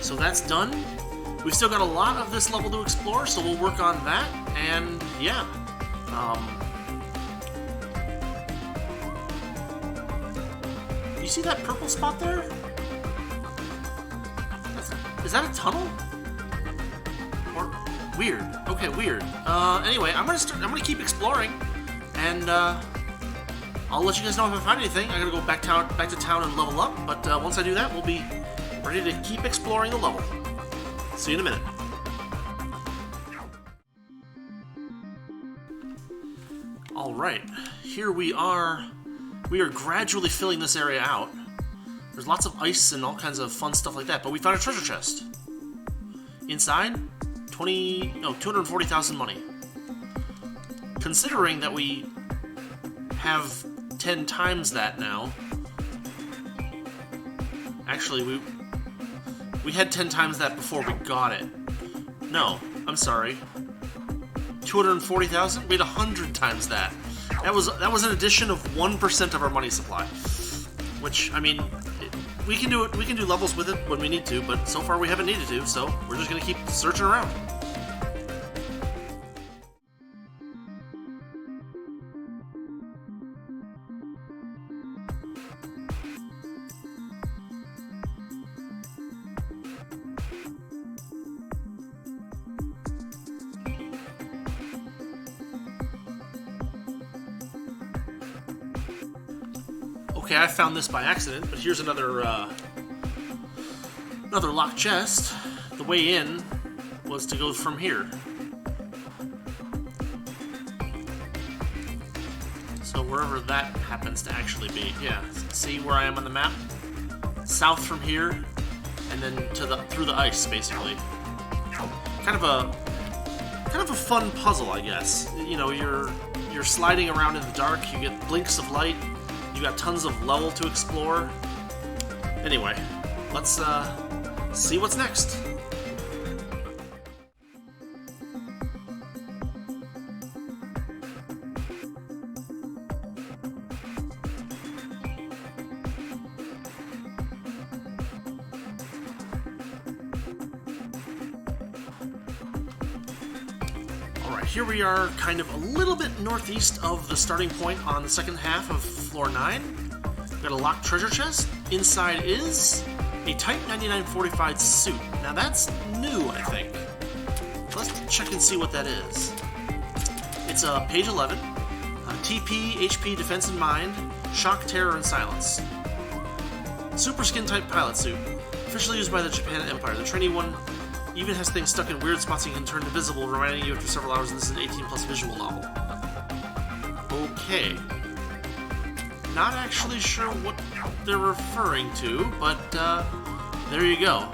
So that's done. We've still got a lot of this level to explore, so we'll work on that, and yeah. You see that purple spot there? Is that a tunnel? Or weird. Okay, weird. Anyway, I'm gonna keep exploring, and I'll let you guys know if I find anything. I gotta go back to town and level up, but once I do that, we'll be ready to keep exploring the level. See you in a minute. Alright, here we are. We are gradually filling this area out. There's lots of ice and all kinds of fun stuff like that, but we found a treasure chest. Inside, 240,000 money. Considering that we have 10 times that now. Actually, we had 10 times that before we got it. No, I'm sorry. 240,000? We had 100 times that. That was an addition of 1% of our money supply. Which, I mean, we can do it. We can do levels with it when we need to, but so far we haven't needed to, so we're just gonna keep searching around. Okay, I found this by accident, but here's another locked chest. The way in was to go from here. So wherever that happens to actually be, yeah. See where I am on the map? South from here, and then through the ice, basically. Kind of a fun puzzle, I guess. You know, you're sliding around in the dark. You get blinks of light. You got tons of level to explore. Anyway, let's see what's next. Alright, here we are kind of a little bit northeast of the starting point on the second half of floor 9. We've got a locked treasure chest. Inside is a Type 99 fortified suit. Now that's new, I think. Let's check and see what that is. It's page 11. TP, HP, Defense and Mind, Shock, Terror, and Silence. Super Skin type pilot suit. Officially used by the Japan Empire. The trainee one even has things stuck in weird spots you can turn invisible, reminding you after several hours this is an 18+ visual novel. Okay. Not actually sure what they're referring to, but there you go.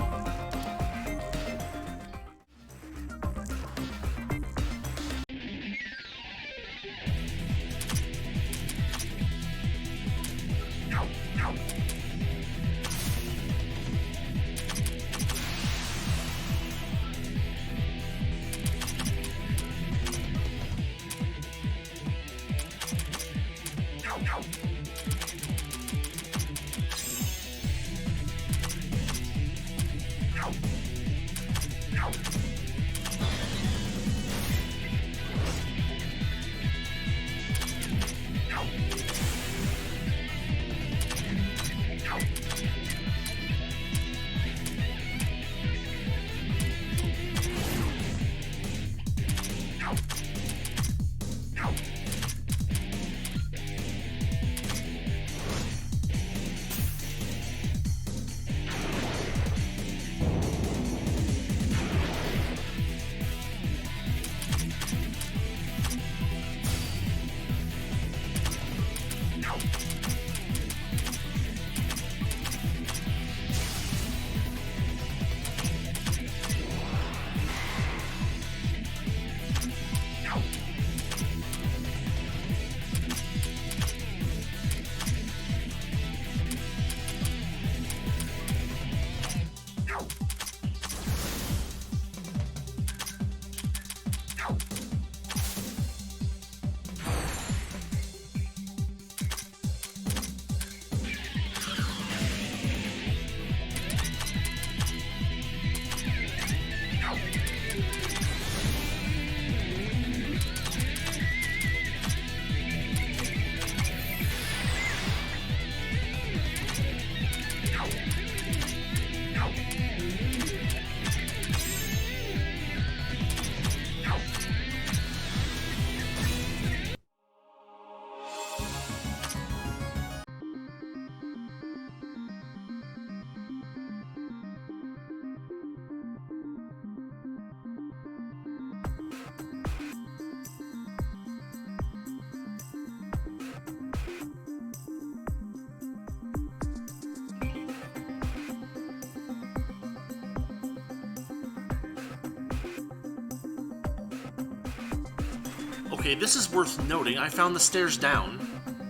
Okay, this is worth noting. I found the stairs down.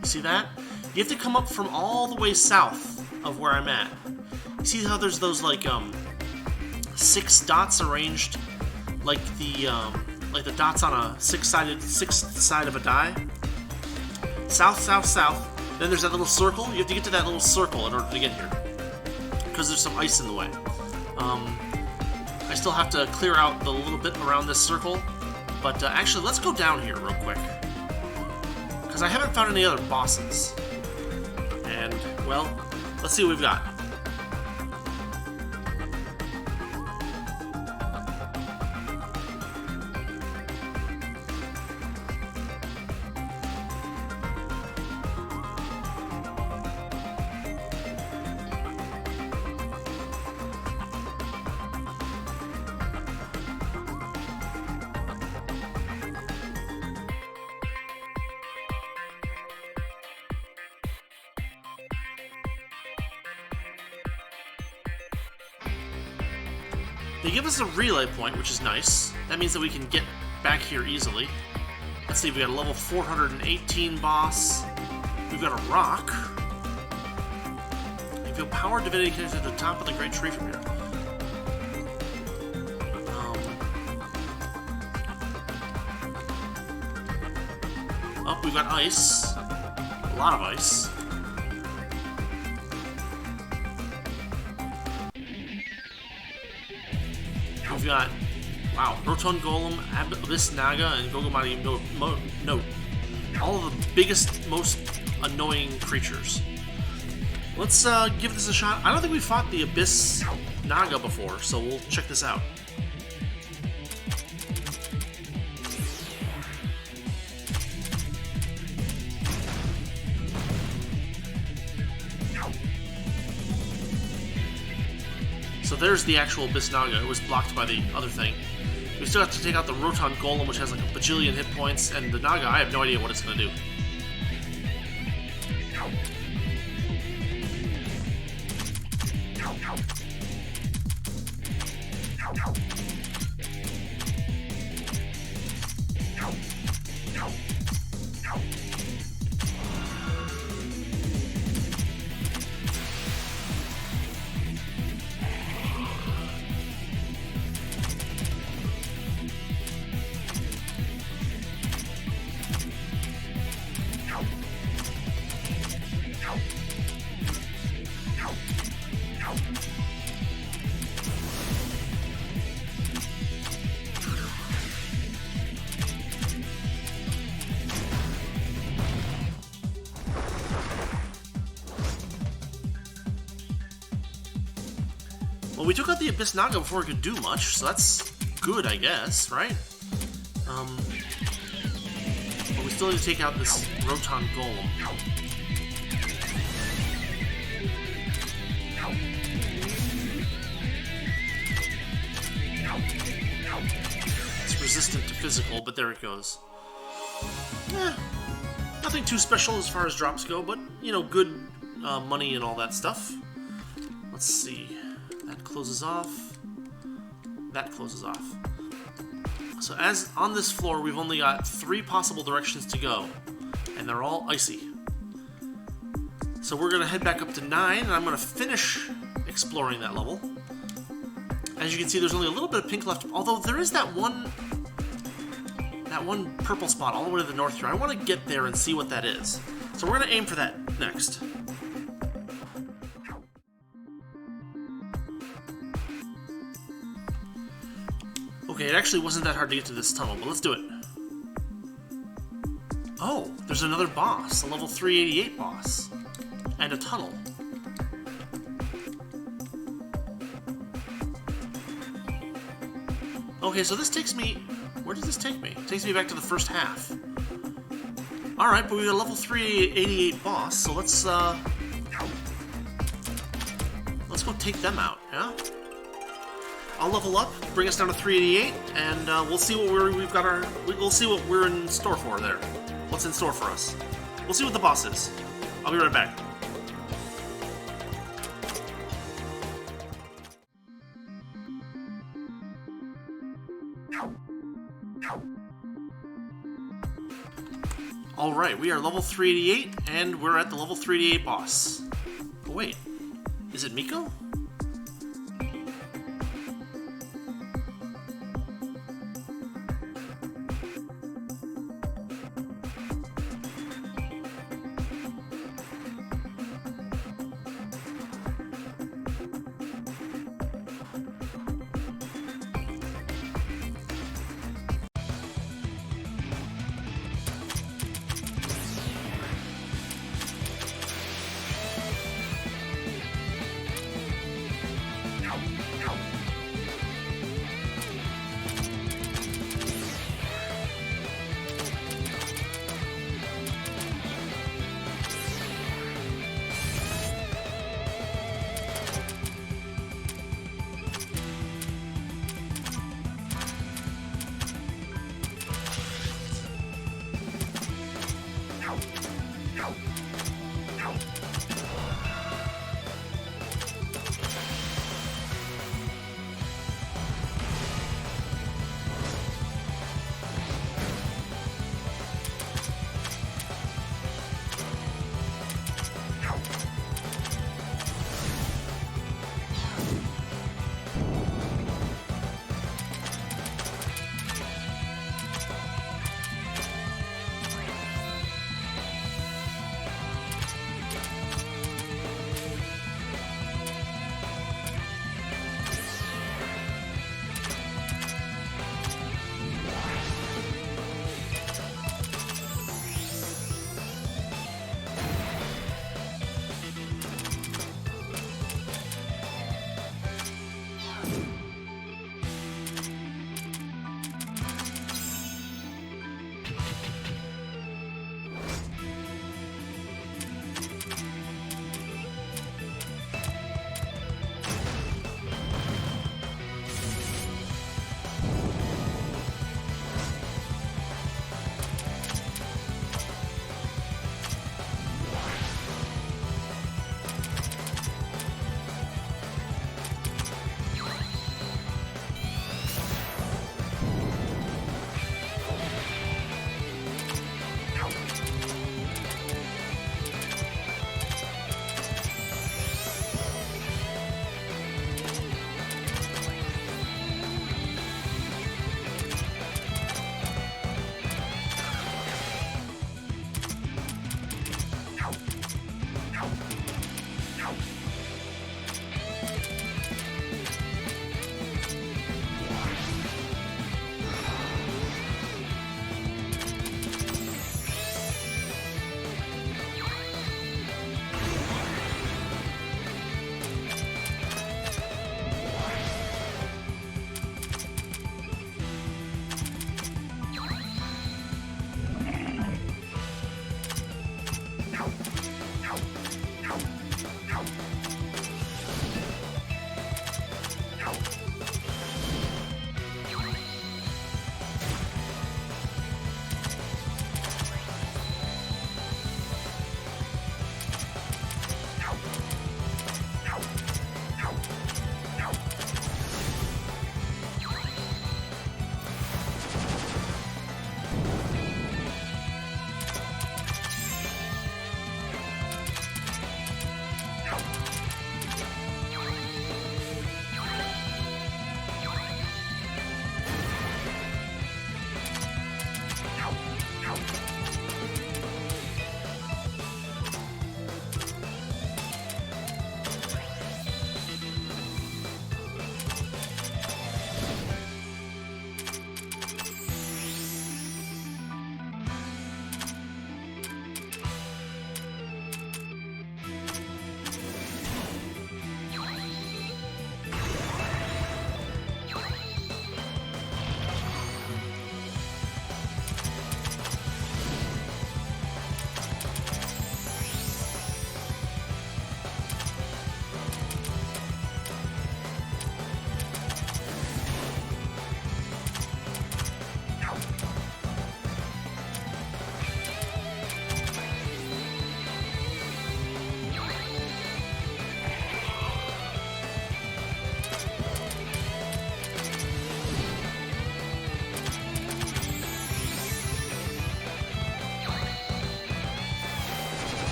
You see that? You have to come up from all the way south of where I'm at. You see how there's those, like, 6 dots arranged like the dots on a sixth side of a die? South, south, south. Then there's that little circle. You have to get to that little circle in order to get here, because there's some ice in the way. I still have to clear out the little bit around this circle. But actually, let's go down here real quick, because I haven't found any other bosses. And, well, let's see what we've got. They give us a relay point, which is nice. That means that we can get back here easily. Let's see, we got a level 418 boss. We've got a rock. You feel power divinity connected to the top of the great tree from here. Oh, we've got ice. A lot of ice. We've got, wow, Roton Golem, Abyss Naga, and Gogomati Note. All of the biggest, most annoying creatures. Let's give this a shot. I don't think we fought the Abyss Naga before, so we'll check this out. So there's the actual Abyss Naga. It was blocked by the other thing. We still have to take out the Roton Golem, which has like a bajillion hit points, and the Naga, I have no idea what it's going to do. Well, we took out the Abyss Naga before it could do much, so that's good, I guess, right? But we still need to take out this Roton Golem. It's resistant to physical, but there it goes. Nothing too special as far as drops go, but, you know, good money and all that stuff. Let's see. That closes off. That closes off. So as on this floor, we've only got 3 possible directions to go, and they're all icy. So we're going to head back up to 9, and I'm going to finish exploring that level. As you can see, there's only a little bit of pink left, although there is that one purple spot all the way to the north here. I want to get there and see what that is. So we're going to aim for that next. Okay, it actually wasn't that hard to get to this tunnel, but let's do it. Oh, there's another boss, a level 388 boss, and a tunnel. Okay, so this takes me... Where does this take me? It takes me back to the first half. Alright, but we got a level 388 boss, so let's go take them out, yeah? I'll level up, bring us down to 388, and we'll see what we'll see what we're in store for there. What's in store for us? We'll see what the boss is. I'll be right back. Alright, we are level 388, and we're at the level 388 boss. Oh wait, is it Miko?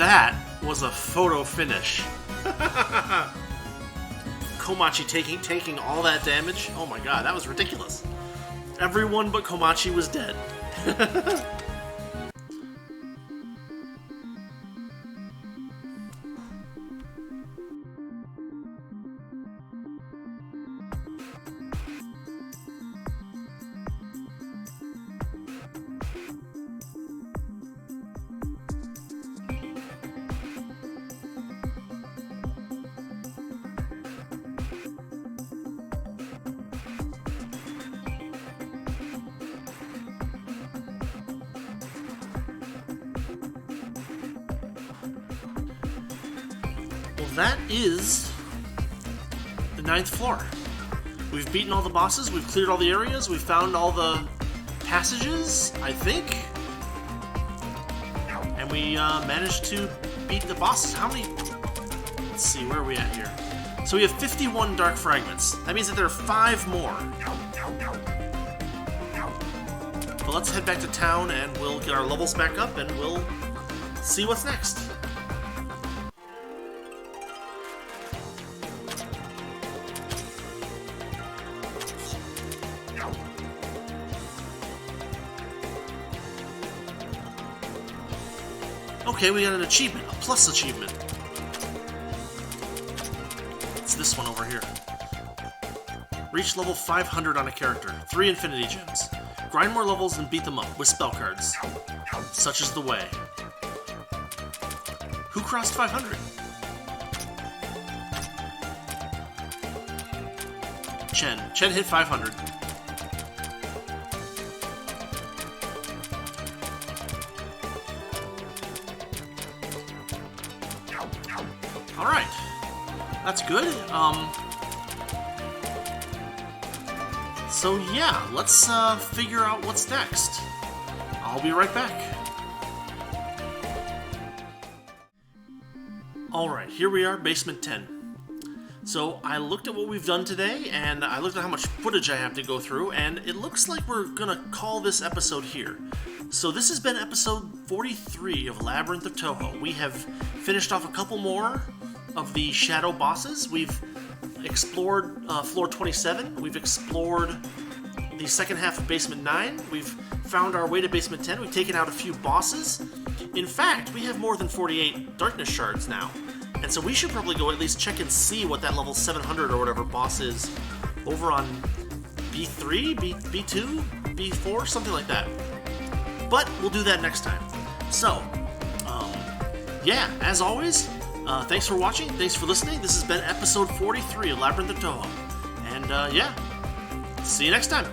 That was a photo finish. Komeiji taking all that damage. Oh my god, that was ridiculous. Everyone but Komeiji was dead. Well, that is the 9th floor. We've beaten all the bosses, we've cleared all the areas, we've found all the passages, I think. And we managed to beat the bosses. How many? Let's see, where are we at here? So we have 51 dark fragments. That means that there are 5 more. But let's head back to town and we'll get our levels back up and we'll see what's next. Okay, we got an achievement, a plus achievement. It's this one over here. Reach level 500 on a character, 3 infinity gems. Grind more levels and beat them up with spell cards. Such is the way. Who crossed 500? Chen. Chen hit 500. Alright. That's good. So yeah, let's figure out what's next. I'll be right back. Alright, here we are, Basement 10. So I looked at what we've done today, and I looked at how much footage I have to go through, and it looks like we're gonna call this episode here. So this has been episode 43 of Labyrinth of Touhou. We have finished off a couple more of the shadow bosses. We've explored floor 27. We've explored the second half of Basement 9. We've found our way to Basement 10. We've taken out a few bosses. In fact, we have more than 48 darkness shards now. And so we should probably go at least check and see what that level 700 or whatever boss is over on B3, B2, B4, something like that. But we'll do that next time. So, yeah, as always, thanks for watching, thanks for listening. This has been episode 43 of Labyrinth of Touhou. And, yeah, see you next time.